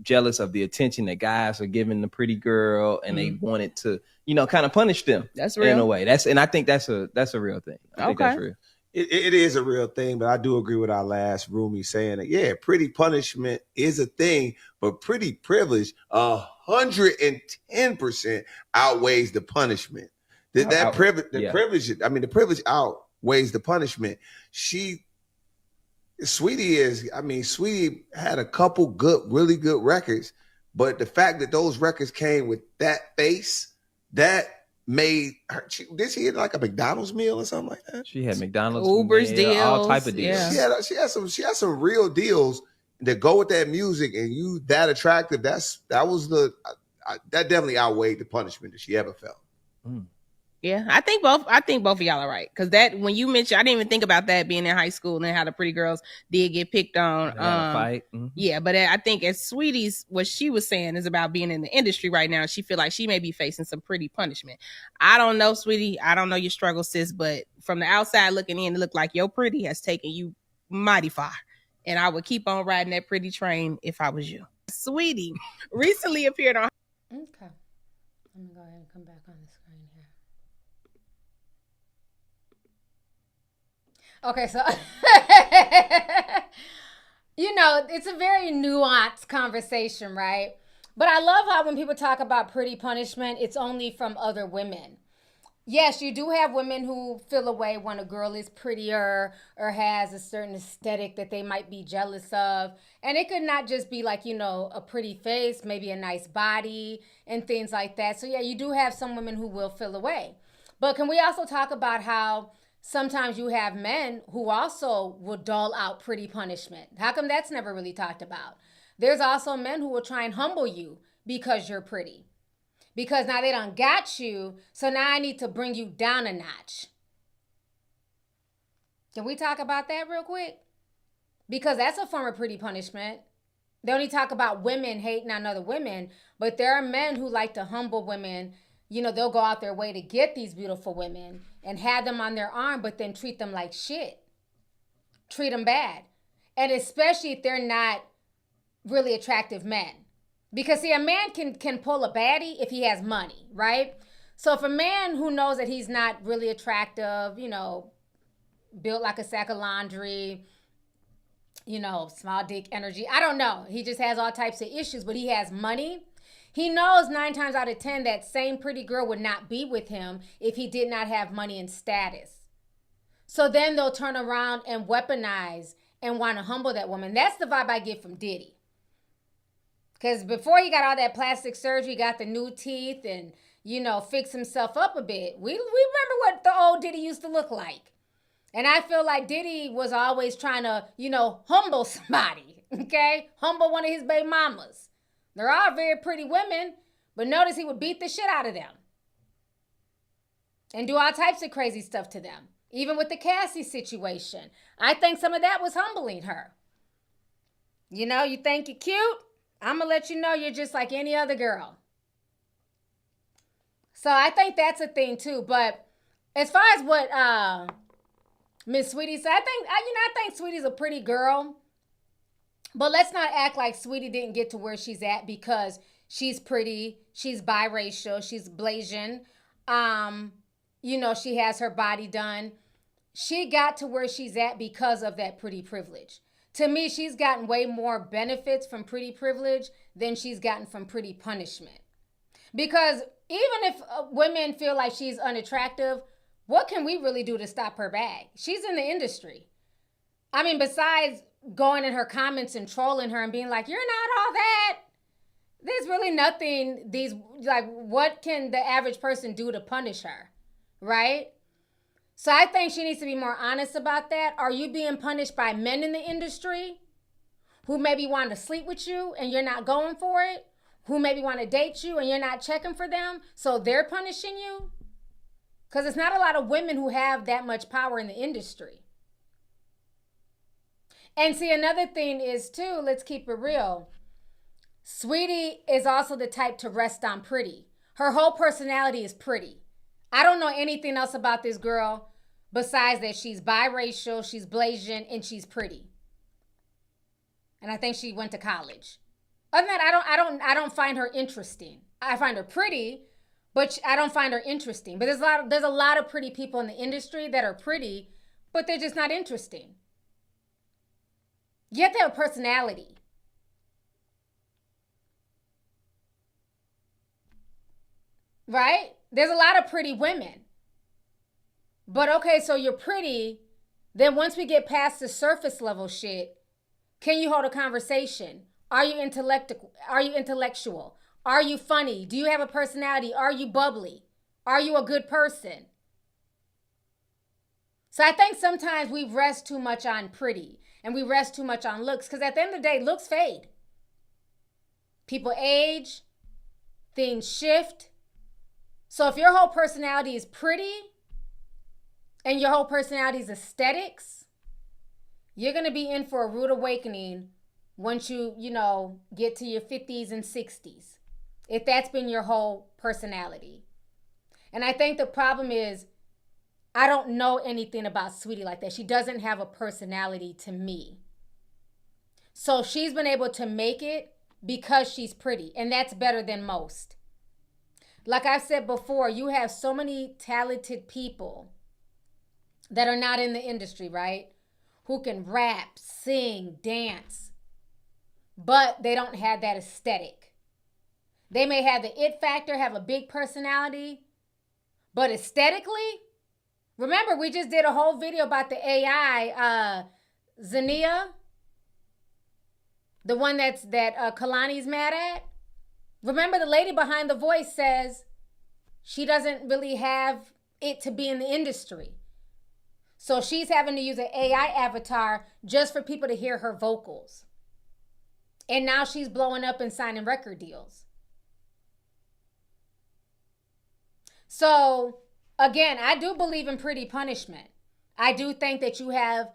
jealous of the attention that guys are giving the pretty girl, and they wanted to, kind of punish them. That's real. In a way. And I think that's a real thing. I think that's real. It is a real thing, but I do agree with our last roomie saying that, yeah, pretty punishment is a thing, but pretty privilege 110% outweighs the punishment. The privilege outweighs the punishment. Sweetie had a couple really good records, but the fact that those records came with that face, that made her. Did she get like a McDonald's meal or something like that? She had McDonald's, Uber's meal, deals, all type of deals. yeah. She had some real deals that go with that music, and you that attractive. That definitely outweighed the punishment that she ever felt. Yeah, I think both of y'all are right. Because that, when you mentioned, I didn't even think about that being in high school and how the pretty girls did get picked on. Fight. Yeah, but I think as Sweetie's, what she was saying is about being in the industry right now. She feel like she may be facing some pretty punishment. I don't know, Sweetie. I don't know your struggle, sis. But from the outside looking in, it looked like your pretty has taken you mighty far. And I would keep on riding that pretty train if I was you. Sweetie recently appeared on. Okay. Let me go ahead and come back on the screen here. Okay, so, it's a very nuanced conversation, right? But I love how when people talk about pretty punishment, it's only from other women. Yes, you do have women who feel a way when a girl is prettier or has a certain aesthetic that they might be jealous of. And it could not just be like, a pretty face, maybe a nice body and things like that. So yeah, you do have some women who will feel a way. But can we also talk about how sometimes you have men who also will dole out pretty punishment? How come that's never really talked about? There's also men who will try and humble you because you're pretty. Because now they done got you, so now I need to bring you down a notch. Can we talk about that real quick? Because that's a form of pretty punishment. They only talk about women hating on other women, but there are men who like to humble women. They'll go out their way to get these beautiful women and have them on their arm, but then treat them like shit. Treat them bad. And especially if they're not really attractive men. Because, see, a man can pull a baddie if he has money, right? So if a man who knows that he's not really attractive, built like a sack of laundry, small dick energy, I don't know. He just has all types of issues, but he has money. He knows 9 times out of 10 that same pretty girl would not be with him if he did not have money and status. So then they'll turn around and weaponize and want to humble that woman. That's the vibe I get from Diddy. Because before he got all that plastic surgery, got the new teeth and, fix himself up a bit. We remember what the old Diddy used to look like. And I feel like Diddy was always trying to, humble somebody, okay? Humble one of his baby mamas. They're all very pretty women, but notice he would beat the shit out of them. And do all types of crazy stuff to them. Even with the Cassie situation. I think some of that was humbling her. You think you're cute? I'm going to let you know you're just like any other girl. So I think that's a thing too. But as far as what Miss Sweetie said, I think Sweetie's a pretty girl. But let's not act like Sweetie didn't get to where she's at because she's pretty, she's biracial, she's Blasian. She has her body done. She got to where she's at because of that pretty privilege. To me, she's gotten way more benefits from pretty privilege than she's gotten from pretty punishment. Because even if women feel like she's unattractive, what can we really do to stop her bag? She's in the industry. Besides going in her comments and trolling her and being like, you're not all that. There's really nothing what can the average person do to punish her, right? So I think she needs to be more honest about that. Are you being punished by men in the industry who maybe want to sleep with you and you're not going for it? Who maybe want to date you and you're not checking for them, so they're punishing you? Because it's not a lot of women who have that much power in the industry. And see, another thing is too, let's keep it real. Sweetie is also the type to rest on pretty. Her whole personality is pretty. I don't know anything else about this girl besides that she's biracial, she's Blasian, and she's pretty. And I think she went to college. Other than that, I don't find her interesting. I find her pretty, but I don't find her interesting. But there's a lot of pretty people in the industry that are pretty, but they're just not interesting. You have to have a personality. Right? There's a lot of pretty women. But okay, so you're pretty. Then once we get past the surface level shit, can you hold a conversation? Are you intellectual? Are you funny? Do you have a personality? Are you bubbly? Are you a good person? So I think sometimes we rest too much on pretty and we rest too much on looks, because at the end of the day, looks fade. People age, things shift. So if your whole personality is pretty and your whole personality is aesthetics, you're going to be in for a rude awakening once you get to your 50s and 60s, if that's been your whole personality. And I think the problem is, I don't know anything about Saweetie like that. She doesn't have a personality to me. So she's been able to make it because she's pretty, and that's better than most. Like I've said before, you have so many talented people that are not in the industry, right? Who can rap, sing, dance, but they don't have that aesthetic. They may have the it factor, have a big personality, but aesthetically, remember we just did a whole video about the AI, Zania, the one that Kalani's mad at. Remember, the lady behind the voice says she doesn't really have it to be in the industry. So she's having to use an AI avatar just for people to hear her vocals. And now she's blowing up and signing record deals. So, again, I do believe in pretty punishment. I do think that you have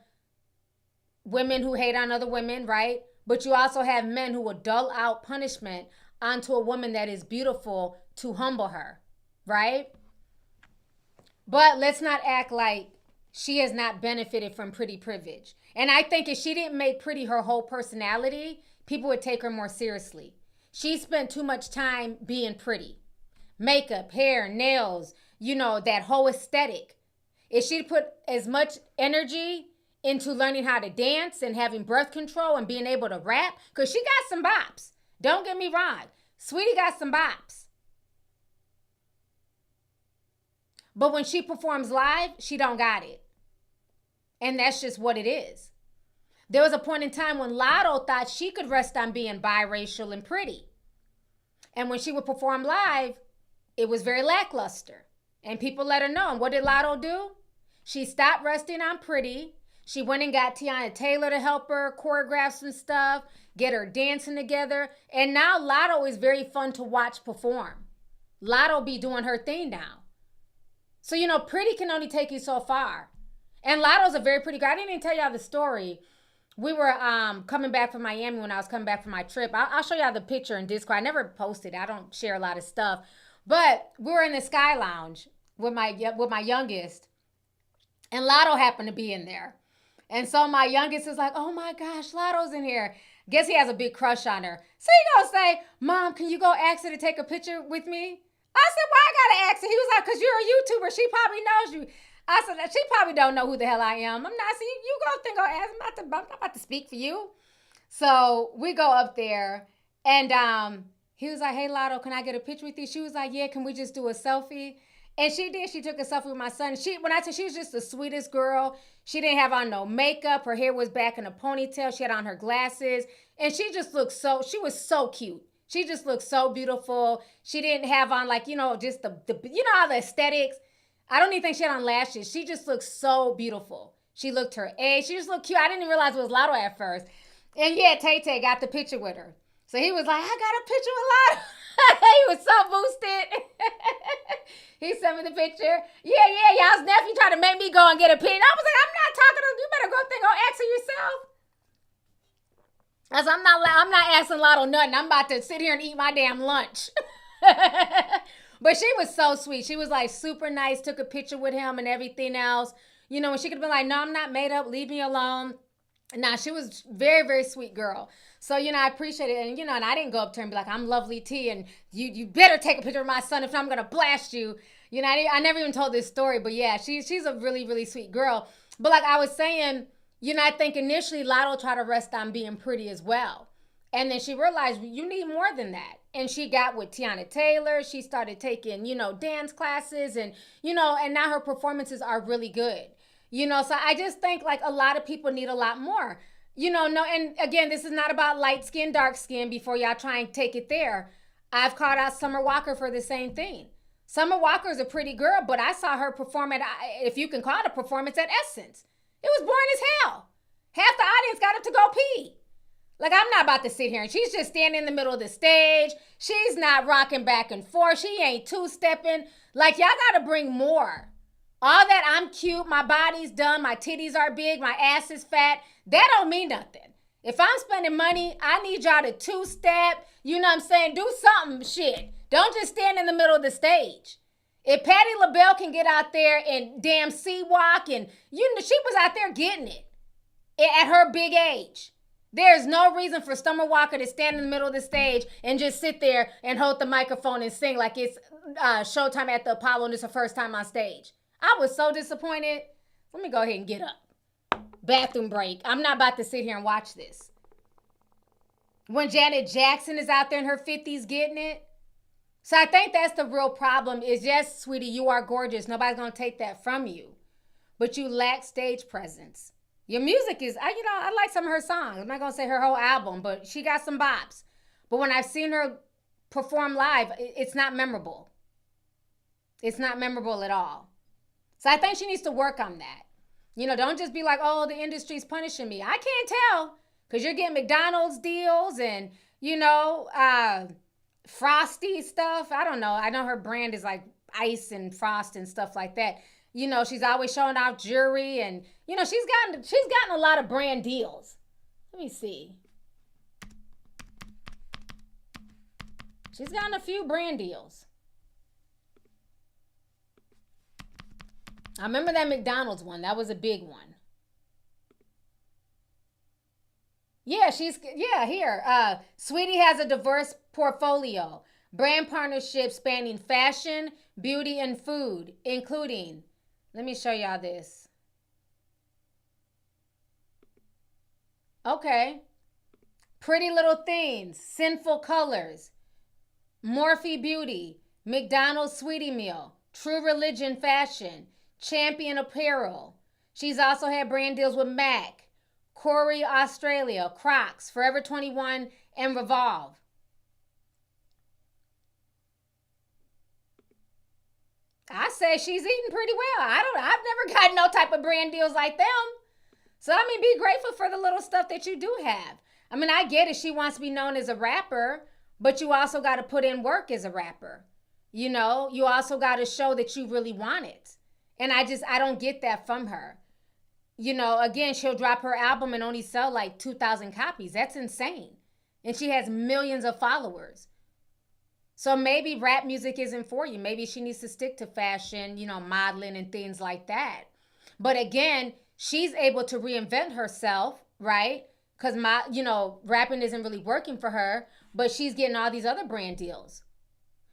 women who hate on other women, right? But you also have men who will dull out punishment onto a woman that is beautiful to humble her, right? But let's not act like she has not benefited from pretty privilege. And I think if she didn't make pretty her whole personality, people would take her more seriously. She spent too much time being pretty. Makeup, hair, nails, that whole aesthetic. If she'd put as much energy into learning how to dance and having birth control and being able to rap, because she got some bops. Don't get me wrong. Saweetie got some bops. But when she performs live, she don't got it. And that's just what it is. There was a point in time when Lotto thought she could rest on being biracial and pretty. And when she would perform live, it was very lackluster. And people let her know. And what did Lotto do? She stopped resting on pretty. She went and got Tiana Taylor to help her choreograph some stuff, get her dancing together. And now Lotto is very fun to watch perform. Lotto be doing her thing now. So, pretty can only take you so far. And Lotto's a very pretty girl. I didn't even tell y'all the story. We were coming back from Miami when I was coming back from my trip. I'll show y'all the picture in Discord. I never posted. I don't share a lot of stuff. But we were in the Sky Lounge with my youngest. And Lotto happened to be in there. And so my youngest is like, oh my gosh, Lotto's in here. Guess he has a big crush on her. So he gonna say, Mom, can you go ask her to take a picture with me? I said, why I gotta ask her? He was like, because you're a YouTuber. She probably knows you. I said, she probably don't know who the hell I am. I'm not, see, you go think I'll ask. I'm not about to speak for you. So we go up there and he was like, hey, Lotto, can I get a picture with you? She was like, yeah, can we just do a selfie? And she did. She took a selfie with my son. When I said she was just the sweetest girl. She didn't have on no makeup. Her hair was back in a ponytail. She had on her glasses. And she just looked she was so cute. She just looked so beautiful. She didn't have on just the all the aesthetics. I don't even think she had on lashes. She just looked so beautiful. She looked her age. She just looked cute. I didn't even realize it was Lotto at first. And yeah, Tay-Tay got the picture with her. So he was like, I got a picture with Lotto. He was so boosted. He sent me the picture. Yeah, y'all's nephew tried to make me go and get a picture. I was like, I'm not talking to you. You better go ask her yourself. I said, I'm not asking Lotto nothing. I'm about to sit here and eat my damn lunch. But she was so sweet. She was like super nice, took a picture with him and everything else. And she could have been like, no, I'm not made up. Leave me alone. Nah, she was very, very sweet girl. So, I appreciate it. And, and I didn't go up to her and be like, I'm Lovely T and you better take a picture of my son if I'm going to blast you. I never even told this story, but yeah, she's a really, really sweet girl. But like I was saying, I think initially Lotto tried to rest on being pretty as well. And then she realized you need more than that. And she got with Tiana Taylor. She started taking, dance classes and now her performances are really good. So I just think like a lot of people need a lot more. And again, this is not about light skin, dark skin before y'all try and take it there. I've called out Summer Walker for the same thing. Summer Walker is a pretty girl, but I saw her perform at, if you can call it a performance, at Essence. It was boring as hell. Half the audience got up to go pee. Like, I'm not about to sit here and she's just standing in the middle of the stage. She's not rocking back and forth. She ain't two-stepping. Like, y'all got to bring more. All that I'm cute, my body's done, my titties are big, my ass is fat, that don't mean nothing. If I'm spending money, I need y'all to two-step, you know what I'm saying? Do something, shit. Don't just stand in the middle of the stage. If Patti LaBelle can get out there and damn C-walk and, she was out there getting it at her big age. There's no reason for Summer Walker to stand in the middle of the stage and just sit there and hold the microphone and sing like it's showtime at the Apollo and it's her first time on stage. I was so disappointed. Let me go ahead and get up. Bathroom break. I'm not about to sit here and watch this. When Janet Jackson is out there in her 50s getting it. So I think that's the real problem is, yes, sweetie, you are gorgeous. Nobody's going to take that from you. But you lack stage presence. Your music is, I like some of her songs. I'm not going to say her whole album, but she got some bops. But when I've seen her perform live, it's not memorable. It's not memorable at all. So I think she needs to work on that. Don't just be like, oh, the industry's punishing me. I can't tell because you're getting McDonald's deals and, Frosty stuff. I don't know. I know her brand is like ice and frost and stuff like that. She's always showing off jewelry and, she's gotten a lot of brand deals. Let me see. She's gotten a few brand deals. I remember that McDonald's one. That was a big one. Yeah, here. Saweetie has a diverse portfolio. Brand partnerships spanning fashion, beauty, and food, including, let me show y'all this. Okay. Pretty Little Things, Sinful Colors, Morphe Beauty, McDonald's Sweetie Meal, True Religion Fashion, Champion Apparel. She's also had brand deals with MAC, Corey Australia, Crocs, Forever 21, and Revolve. I say she's eating pretty well. I've never got no type of brand deals like them. So, be grateful for the little stuff that you do have. I get it. She wants to be known as a rapper, but you also got to put in work as a rapper. You also got to show that you really want it. And I don't get that from her. Again, she'll drop her album and only sell like 2,000 copies. That's insane. And she has millions of followers. So maybe rap music isn't for you. Maybe she needs to stick to fashion, modeling and things like that. But again, she's able to reinvent herself, right? Because rapping isn't really working for her, but she's getting all these other brand deals.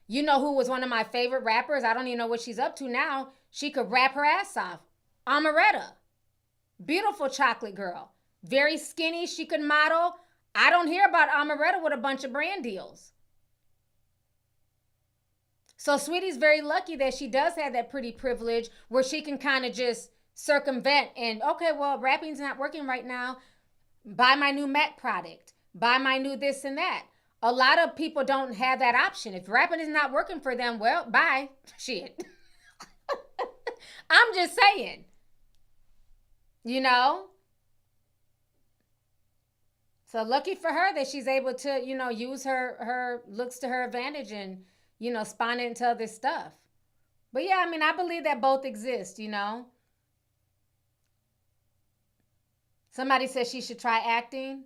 Who was one of my favorite rappers? I don't even know what she's up to now. She could rap her ass off. Amaretta. Beautiful chocolate girl. Very skinny. She could model. I don't hear about Amaretta with a bunch of brand deals. So Saweetie's very lucky that she does have that pretty privilege where she can kind of just circumvent and, okay, well, rapping's not working right now. Buy my new MAC product. Buy my new this and that. A lot of people don't have that option. If rapping is not working for them, well, bye. Shit. I'm just saying. So lucky for her that she's able to, use her looks to her advantage and, spawn it into other stuff. But yeah, I believe that both exist, Somebody said she should try acting.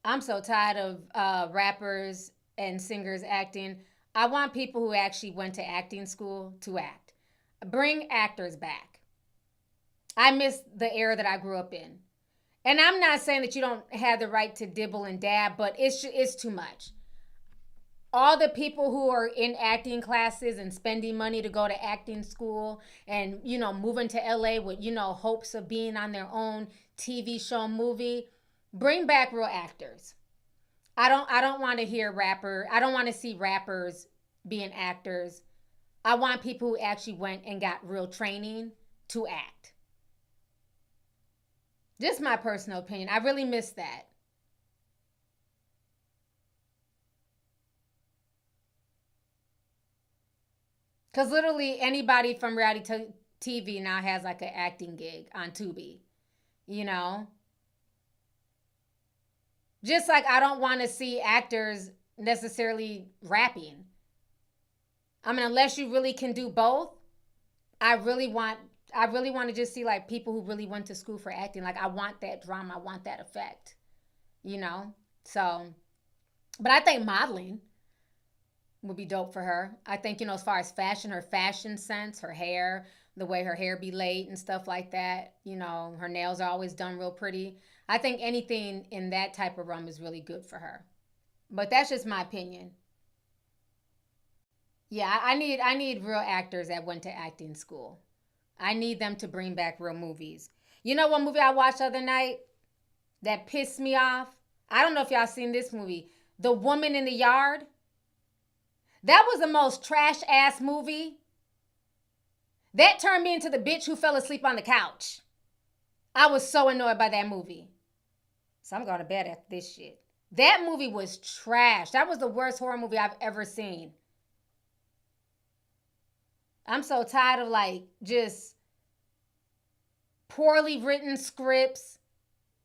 I'm so tired of rappers and singers acting. I want people who actually went to acting school to act. Bring actors back. I miss the era that I grew up in. And I'm not saying that you don't have the right to dibble and dab, but it's too much. all the people who are in acting classes and spending money to go to acting school and, you know, moving to LA with, you know, hopes of being on their own TV show, movie, bring back real actors. I don't want to I don't want to see rappers being actors. I want people who actually went and got real training to act. Just my personal opinion. I really miss that. Because literally anybody from reality TV now has like an acting gig on Tubi, you know? Just like I don't want to see actors necessarily rapping. I mean, unless you really can do both, I really want to just see like people who really went to school for acting. Like I want that drama, I want that effect, you know? So, but I think modeling would be dope for her. I think, you know, as far as fashion, her fashion sense, her hair, the way her hair be laid and stuff like that, you know, her nails are always done real pretty. I think anything in that type of realm is really good for her. But that's just my opinion. Yeah, I need real actors that went to acting school. I need them to bring back real movies. You know what movie I watched the other night that pissed me off? I don't know if y'all seen this movie. The Woman in the Yard. That was the most trash ass movie. That turned me into the bitch who fell asleep on the couch. I was so annoyed by that movie. So I'm going to bed after this shit. That movie was trash. That was the worst horror movie I've ever seen. I'm so tired of like just poorly written scripts.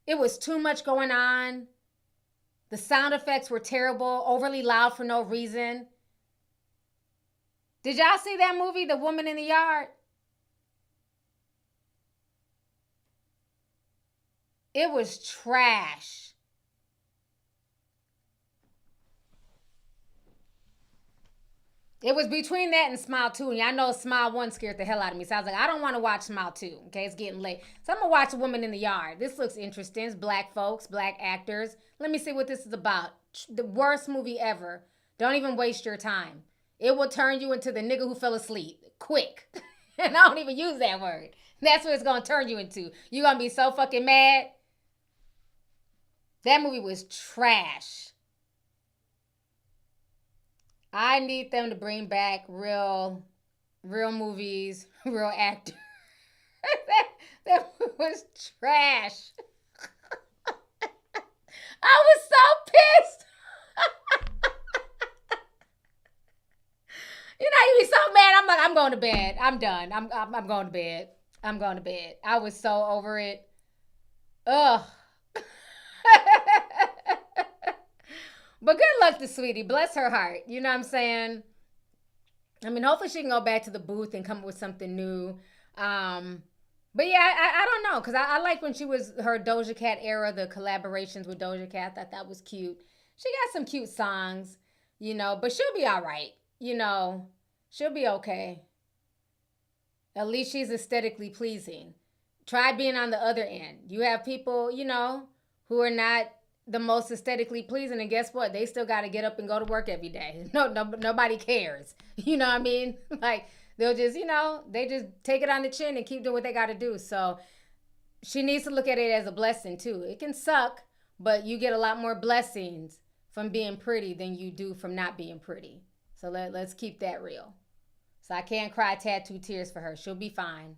It was too much going on. The sound effects were terrible, overly loud for no reason. Did y'all see that movie, The Woman in the Yard? It was trash. It was between that and Smile 2. And y'all know Smile 1 scared the hell out of me. So I was like, I don't want to watch Smile 2. Okay, it's getting late. So I'm going to watch A Woman in the Yard. This looks interesting. It's black folks, black actors. Let me see what this is about. The worst movie ever. Don't even waste your time. It will turn you into the nigga who fell asleep. Quick. And I don't even use that word. That's what it's going to turn you into. You're going to be so fucking mad. That movie was trash. I need them to bring back real movies, real actors. that was trash. I was so pissed. You know, you be so mad. I'm like, I'm going to bed. I'm done. I'm going to bed. I'm going to bed. I was so over it. Ugh. But good luck to Sweetie. Bless her heart. You know what I'm saying? I mean, hopefully she can go back to the booth and come up with something new. But yeah, I don't know. Because I like when she was her Doja Cat era, the collaborations with Doja Cat. I thought that was cute. She got some cute songs, you know. But she'll be all right. You know, she'll be okay. At least she's aesthetically pleasing. Try being on the other end. You have people, you know, who are not the most aesthetically pleasing, and guess what? They still got to get up and go to work every day. No, nobody cares. You know what I mean? Like, they'll just, you know, they just take it on the chin and keep doing what they got to do. So she needs to look at it as a blessing too. It can suck, but you get a lot more blessings from being pretty than you do from not being pretty. So let's keep that real. So I can't cry tattoo tears for her. She'll be fine.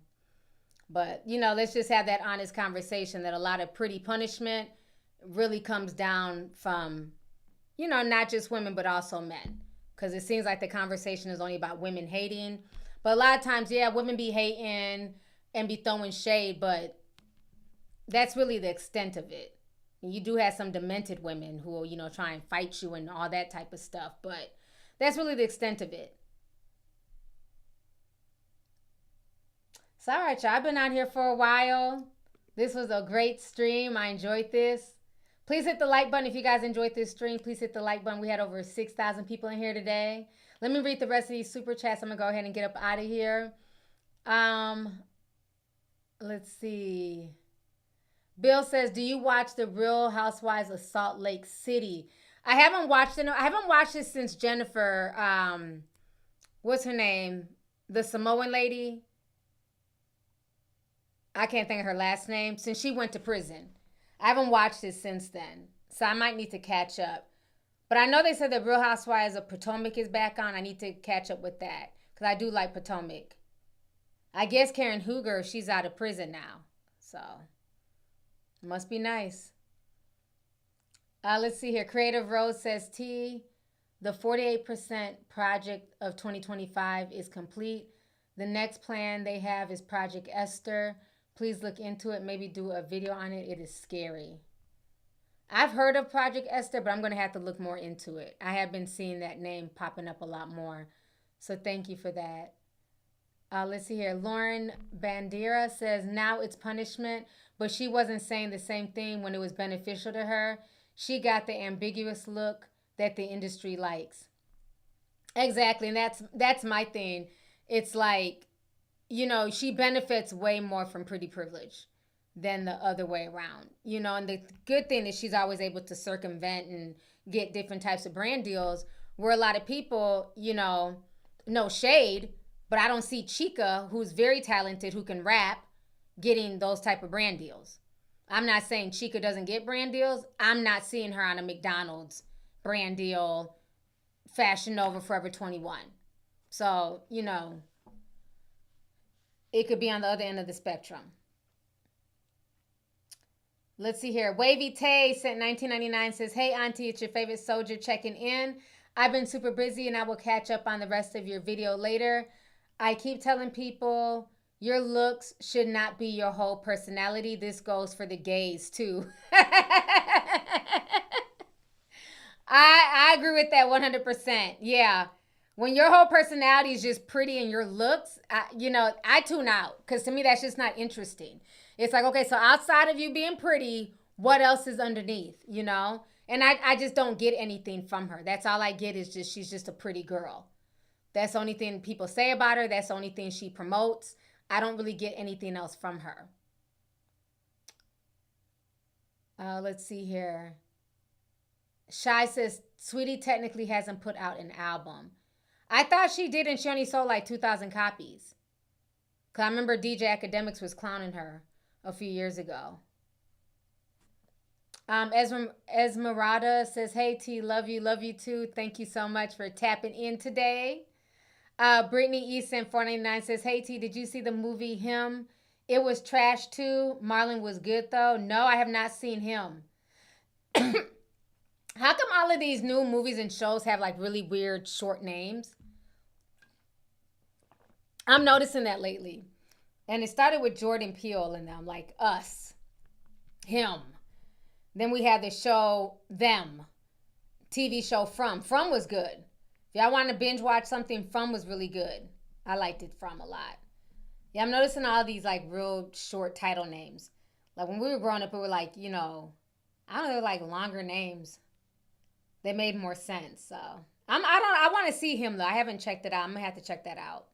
But, you know, let's just have that honest conversation that a lot of pretty punishment really comes down from, you know, not just women, but also men. Because it seems like the conversation is only about women hating. But a lot of times, yeah, women be hating and be throwing shade, but that's really the extent of it. You do have some demented women who will, you know, try and fight you and all that type of stuff, but that's really the extent of it. So, all right, y'all, I've been out here for a while. This was a great stream. I enjoyed this. Please hit the like button if you guys enjoyed this stream. Please hit the like button. We had over 6,000 people in here today. Let me read the rest of these super chats. I'm going to go ahead and get up out of here. Let's see. Bill says, do you watch The Real Housewives of Salt Lake City? I haven't watched it. I haven't watched it since Jennifer, what's her name? The Samoan lady. I can't think of her last name. Since she went to prison. I haven't watched it since then. So I might need to catch up. But I know they said that Real Housewives of Potomac is back on. I need to catch up with that. Because I do like Potomac. I guess Karen Hooger, she's out of prison now. So, must be nice. Let's see here. Creative Rose says, T, the 48% project of 2025 is complete. The next plan they have is Project Esther. Please look into it. Maybe do a video on it. It is scary. I've heard of Project Esther, but I'm going to have to look more into it. I have been seeing that name popping up a lot more. So thank you for that. Let's see here. Lauren Bandera says, now it's punishment, but she wasn't saying the same thing when it was beneficial to her. She got the ambiguous look that the industry likes. Exactly, and that's my thing. It's like, you know, she benefits way more from pretty privilege than the other way around. You know, and the good thing is she's always able to circumvent and get different types of brand deals where a lot of people, you know, no shade, but I don't see Chica, who's very talented, who can rap, getting those type of brand deals. I'm not saying Chica doesn't get brand deals. I'm not seeing her on a McDonald's brand deal, Fashion Nova, Forever 21. So, you know, it could be on the other end of the spectrum. Let's see here. Wavy Tay sent 1999 says, hey, Auntie, it's your favorite soldier checking in. I've been super busy and I will catch up on the rest of your video later. I keep telling people your looks should not be your whole personality. This goes for the gays too. I agree with that 100%. Yeah. When your whole personality is just pretty and your looks, I tune out because to me that's just not interesting. It's like, okay, so outside of you being pretty, what else is underneath, you know? And I just don't get anything from her. That's all I get is just she's just a pretty girl. That's the only thing people say about her. That's the only thing she promotes. I don't really get anything else from her. Let's see here. Shy says, Sweetie technically hasn't put out an album. I thought she did, and she only sold like 2,000 copies. Because I remember DJ Academics was clowning her a few years ago. Esmeralda says, hey, T, love you too. Thank you so much for tapping in today. Brittany Easton 499 says, hey, T, did you see the movie Him? It was trash too. Marlon was good though. No, I have not seen Him. How come all of these new movies and shows have like really weird short names? I'm noticing that lately. And it started with Jordan Peele and them, like Us, Him. Then we had the show Them, TV show From. From was good. If y'all want to binge watch something, From was really good. I liked it From a lot. Yeah, I'm noticing all these like real short title names. Like when we were growing up, it were like, you know, I don't know, like longer names. They made more sense. So I want to see Him though. I haven't checked it out. I'm gonna have to check that out.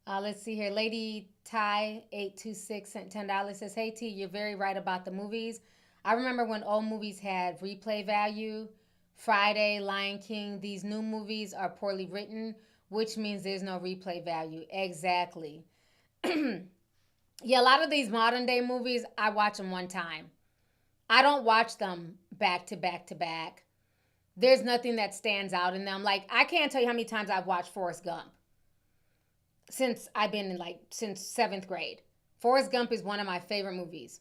Let's see here. Lady Ty 826 sent $10. Says, hey T, you're very right about the movies. I remember when old movies had replay value. Friday, Lion King. These new movies are poorly written, which means there's no replay value. Exactly. Yeah, a lot of these modern day movies, I watch them one time. I don't watch them back to back to back. There's nothing that stands out in them. Like, I can't tell you how many times I've watched Forrest Gump since I've been since 7th grade. Forrest Gump is one of my favorite movies.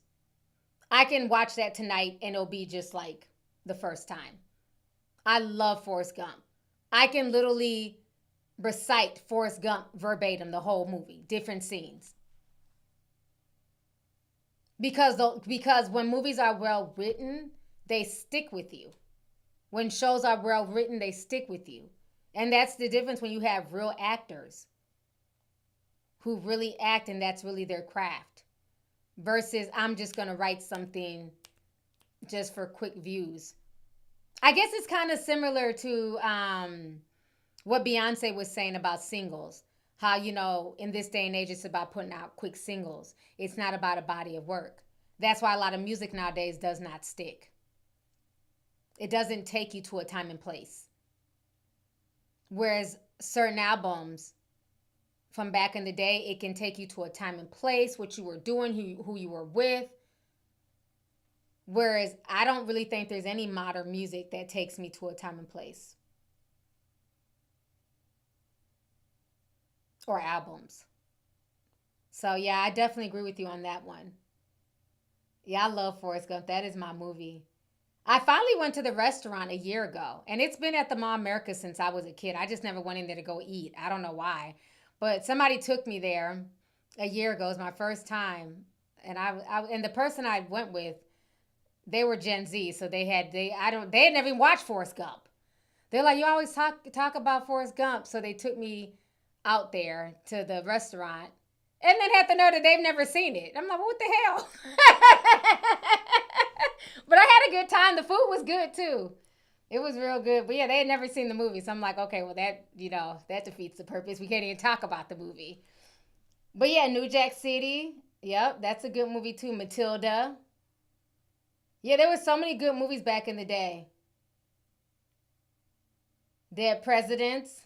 I can watch that tonight and it'll be just like the first time. I love Forrest Gump. I can literally recite Forrest Gump verbatim, the whole movie, different scenes. Because when movies are well written, they stick with you. When shows are well written, they stick with you. And that's the difference when you have real actors who really act and that's really their craft. Versus I'm just going to write something just for quick views. I guess it's kind of similar to what Beyonce was saying about singles. How, you know, in this day and age, it's about putting out quick singles. It's not about a body of work. That's why a lot of music nowadays does not stick. It doesn't take you to a time and place. Whereas certain albums from back in the day, it can take you to a time and place, what you were doing, who you were with. Whereas I don't really think there's any modern music that takes me to a time and place. Or albums. So yeah, I definitely agree with you on that one. Yeah, I love Forrest Gump. That is my movie. I finally went to the restaurant a year ago, and it's been at the Mall America since I was a kid. I just never went in there to go eat. I don't know why, but somebody took me there a year ago. It was my first time, and and the person I went with, they were Gen Z, so they had never even watched Forrest Gump. They're like, you always talk about Forrest Gump, so they took me out there to the restaurant, and then had to know that they've never seen it. I'm like, what the hell? But I had a good time. The food was good too. It was real good. But yeah, they had never seen the movie. So I'm like, okay, well that defeats the purpose. We can't even talk about the movie. But yeah, New Jack City. Yep, that's a good movie too. Matilda. Yeah, there were so many good movies back in the day. Dead Presidents.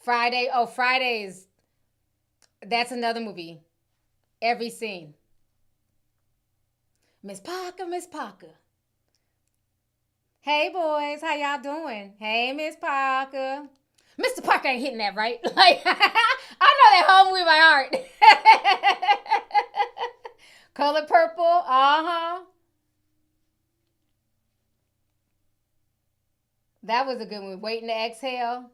Friday. Oh, Fridays. That's another movie. Every scene. Miss Parker, Miss Parker. Hey, boys, how y'all doing? Hey, Miss Parker. Mr. Parker ain't hitting that, right? Like, I know that whole movie by heart. Color Purple, uh-huh. That was a good movie. Waiting to Exhale.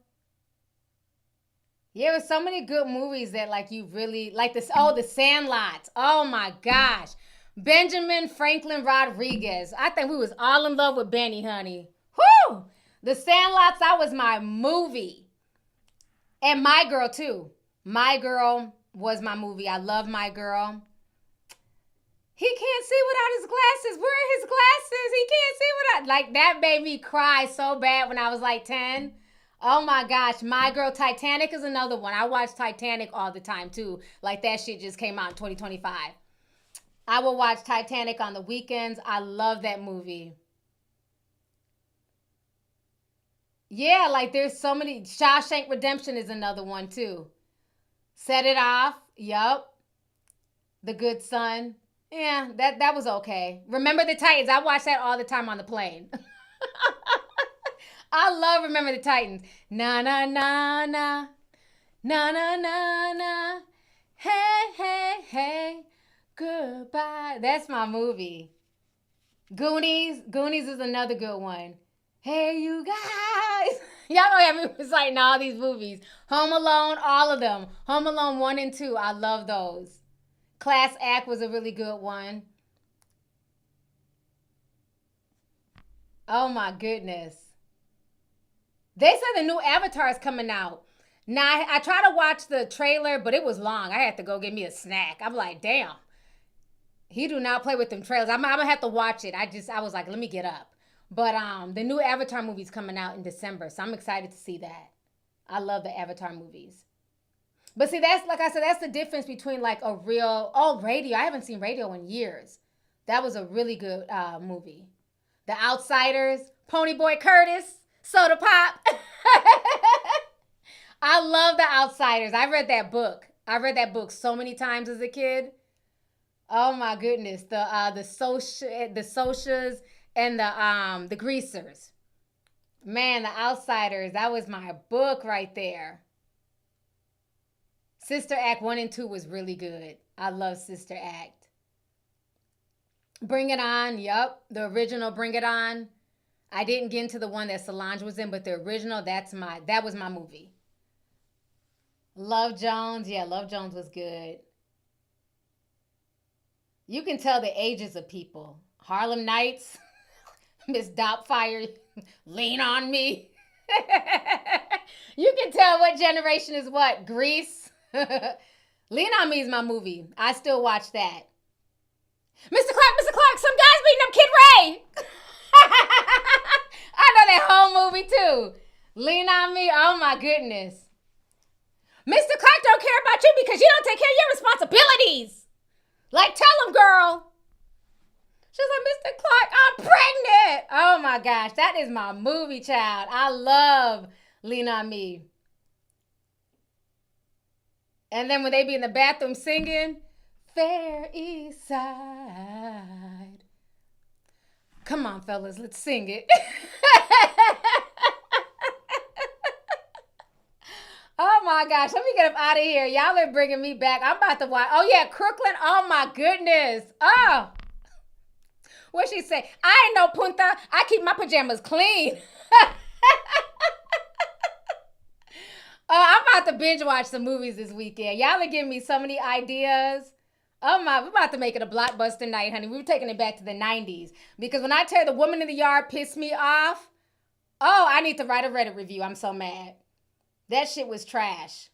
Yeah, there were so many good movies that, like, you really, like this. Oh, The Sandlot. Oh, my gosh. Benjamin Franklin Rodriguez. I think we was all in love with Benny, honey. Whoo! The Sandlots, that was my movie. And My Girl, too. My Girl was my movie. I love My Girl. He can't see without his glasses. Where are his glasses? He can't see without... Like, that made me cry so bad when I was like 10. Oh, my gosh. My Girl. Titanic is another one. I watch Titanic all the time, too. Like, that shit just came out in 2025. I will watch Titanic on the weekends. I love that movie. Yeah, like there's so many. Shawshank Redemption is another one too. Set It Off. Yup. The Good Son. Yeah, that was okay. Remember the Titans. I watch that all the time on the plane. I love Remember the Titans. Na na na na. Na na na na. Hey, hey, hey. Goodbye. That's my movie. Goonies. Goonies is another good one. Hey, you guys. Y'all know have me reciting all these movies. Home Alone, all of them. Home Alone 1 and 2. I love those. Class Act was a really good one. Oh my goodness. They said the new Avatar is coming out. Now, I tried to watch the trailer, but it was long. I had to go get me a snack. I'm like, damn. He do not play with them trailers. I'm gonna have to watch it. I was like, let me get up. But the new Avatar movie's coming out in December, so I'm excited to see that. I love the Avatar movies. But see, that's like I said, that's the difference between like a real Radio. I haven't seen Radio in years. That was a really good movie. The Outsiders, Ponyboy Curtis, Soda Pop. I love The Outsiders. I read that book. I read that book so many times as a kid. Oh my goodness, the Socias and the Greasers. Man, The Outsiders, that was my book right there. Sister Act 1 and 2 was really good. I love Sister Act. Bring It On, yup, the original Bring It On. I didn't get into the one that Solange was in, but the original, that was my movie. Love Jones, yeah, Love Jones was good. You can tell the ages of people. Harlem Nights, Miss Doubtfire, Lean on Me. You can tell what generation is what. Grease. Lean on Me is my movie. I still watch that. Mr. Clark, some guys beating up Kid Ray. I know that whole movie too. Lean on Me, oh my goodness. Mr. Clark don't care about you because you don't take care of your responsibilities. Like, tell him, girl. She's like, Mr. Clark, I'm pregnant. Oh, my my gosh, that is my movie, child. I love Lean On Me. And then when they be in the bathroom singing, Fair East Side. Come on, fellas, let's sing it. Oh my gosh, let me get up out of here. Y'all are bringing me back. I'm about to watch. Oh yeah, Crooklyn. Oh my goodness. Oh. What she say? I ain't no punta. I keep my pajamas clean. I'm about to binge watch some movies this weekend. Y'all are giving me so many ideas. Oh my, we're about to make it a blockbuster night, honey. We were taking it back to the 90s. Because when I tell you the woman in the yard pissed me off, oh, I need to write a Reddit review. I'm so mad. That shit was trash.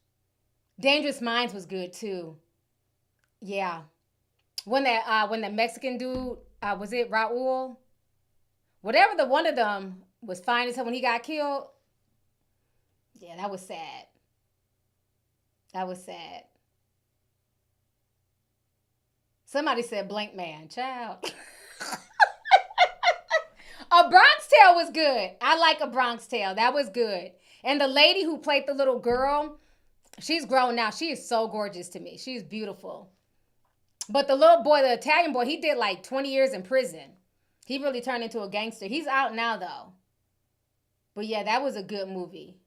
Dangerous Minds was good too. Yeah. When that Mexican dude, was it Raul? Whatever the one of them was fine as hell when he got killed. Yeah, that was sad. That was sad. Somebody said Blank Man. Child. A Bronx Tale was good. I like A Bronx Tale. That was good. And the lady who played the little girl, she's grown now. She is so gorgeous to me. She's beautiful. But the little boy, the Italian boy, he did like 20 years in prison. He really turned into a gangster. He's out now, though. But yeah, that was a good movie.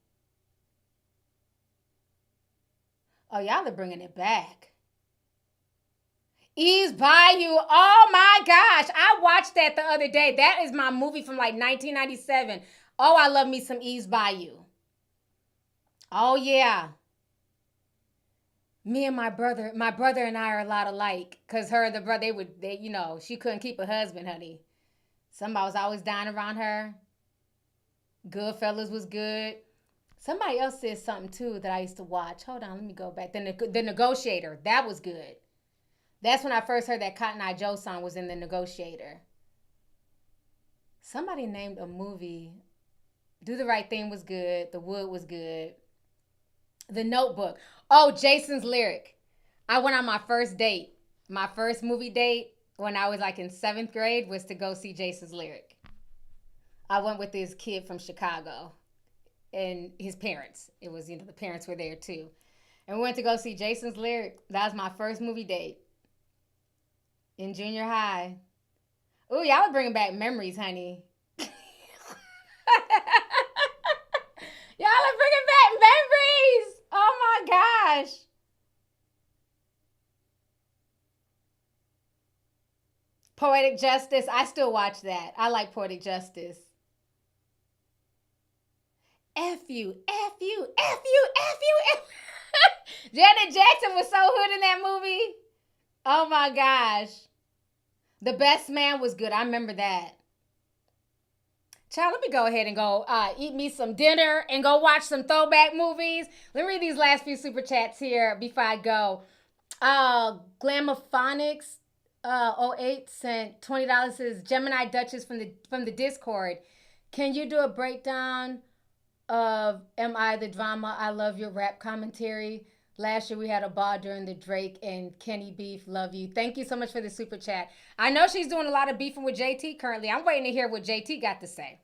Oh, y'all are bringing it back. East Bayou. Oh, my gosh. I watched that the other day. That is my movie from like 1997. Oh, I love me some East Bayou. Oh, yeah. Me and my brother and I are a lot alike. Because her and the brother, she couldn't keep a husband, honey. Somebody was always dying around her. Goodfellas was good. Somebody else said something, too, that I used to watch. Hold on, let me go back. The Negotiator. That was good. That's when I first heard that Cotton Eye Joe song was in The Negotiator. Somebody named a movie. Do the Right Thing was good. The Wood was good. The Notebook. Oh, Jason's Lyric. I went on my first date. My first movie date when I was like in 7th grade was to go see Jason's Lyric. I went with this kid from Chicago and his parents. It was, the parents were there too. And we went to go see Jason's Lyric. That was my first movie date in junior high. Ooh, y'all are bringing back memories, honey. Y'all are bringing back memories. Oh my gosh. Poetic Justice. I still watch that. I like Poetic Justice. F you, F you, F you, F you, F. Janet Jackson was so hood in that movie. Oh my gosh. The Best Man was good. I remember that. Child, let me go ahead and go eat me some dinner and go watch some throwback movies. Let me read these last few super chats here before I go. Glamophonics 08 sent $20. Says Gemini Duchess from the Discord. Can you do a breakdown of Am I the Drama? I love your rap commentary. Last year we had a ball during the Drake and Kenny beef. Love you. Thank you so much for the super chat. I know she's doing a lot of beefing with JT currently. I'm waiting to hear what JT got to say.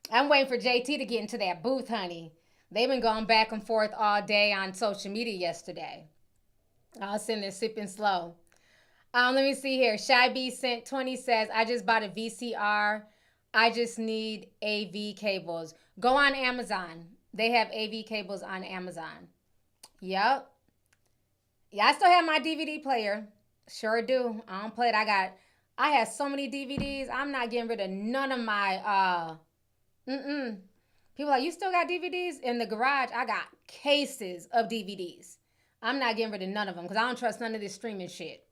I'm waiting for JT to get into that booth, honey. They've been going back and forth all day on social media yesterday. I was sitting there sipping slow. Let me see here. Shy B sent 20 says, I just bought a VCR. I just need AV cables. Go on Amazon. They have AV cables on Amazon. Yep. Yeah, I still have my DVD player. Sure do. I don't play it. I have so many DVDs. I'm not getting rid of none of my, People are like, you still got DVDs? In the garage, I got cases of DVDs. I'm not getting rid of none of them because I don't trust none of this streaming shit.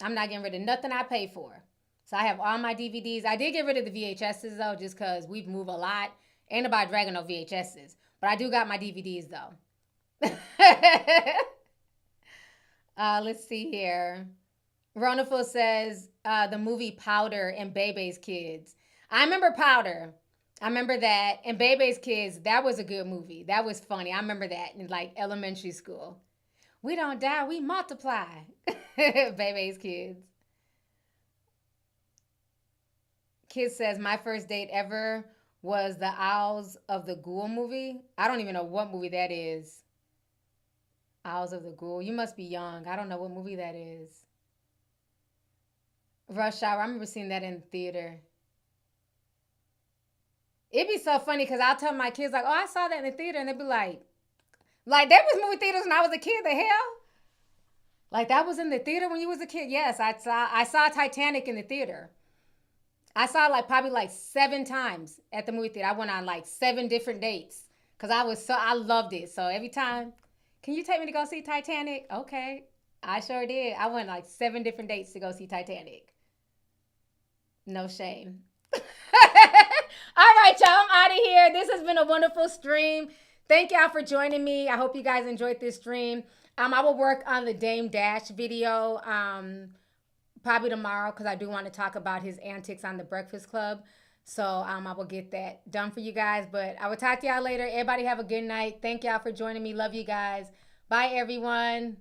I'm not getting rid of nothing I pay for. So I have all my DVDs. I did get rid of the VHSs, though, just because we've moved a lot. Ain't nobody dragging no VHSs. But I do got my DVDs, though. Let's see here. Ronaful says, the movie Powder and Bebe's Kids. I remember Powder. I remember that. And Bebe's Kids, that was a good movie. That was funny. I remember that in like elementary school. We don't die, we multiply. Bebe's Kids. Kid says, my first date ever was the Owls of the Ghoul movie. I don't even know what movie that is. Owls of the Ghoul. You must be young. I don't know what movie that is. Rush Hour. I remember seeing that in the theater. It'd be so funny because I'll tell my kids, like, oh, I saw that in the theater. And they'd be like, there was movie theaters when I was a kid. The hell? Like, that was in the theater when you was a kid? Yes, I saw Titanic in the theater. I saw it probably 7 times at the movie theater. I went on 7 different dates because I loved it. So every time, can you take me to go see Titanic? Okay, I sure did. I went 7 different dates to go see Titanic. No shame. All right, y'all, I'm out of here. This has been a wonderful stream. Thank y'all for joining me. I hope you guys enjoyed this stream. I will work on the Dame Dash video probably tomorrow because I do want to talk about his antics on the Breakfast Club. So I will get that done for you guys. But I will talk to y'all later. Everybody have a good night. Thank y'all for joining me. Love you guys. Bye, everyone.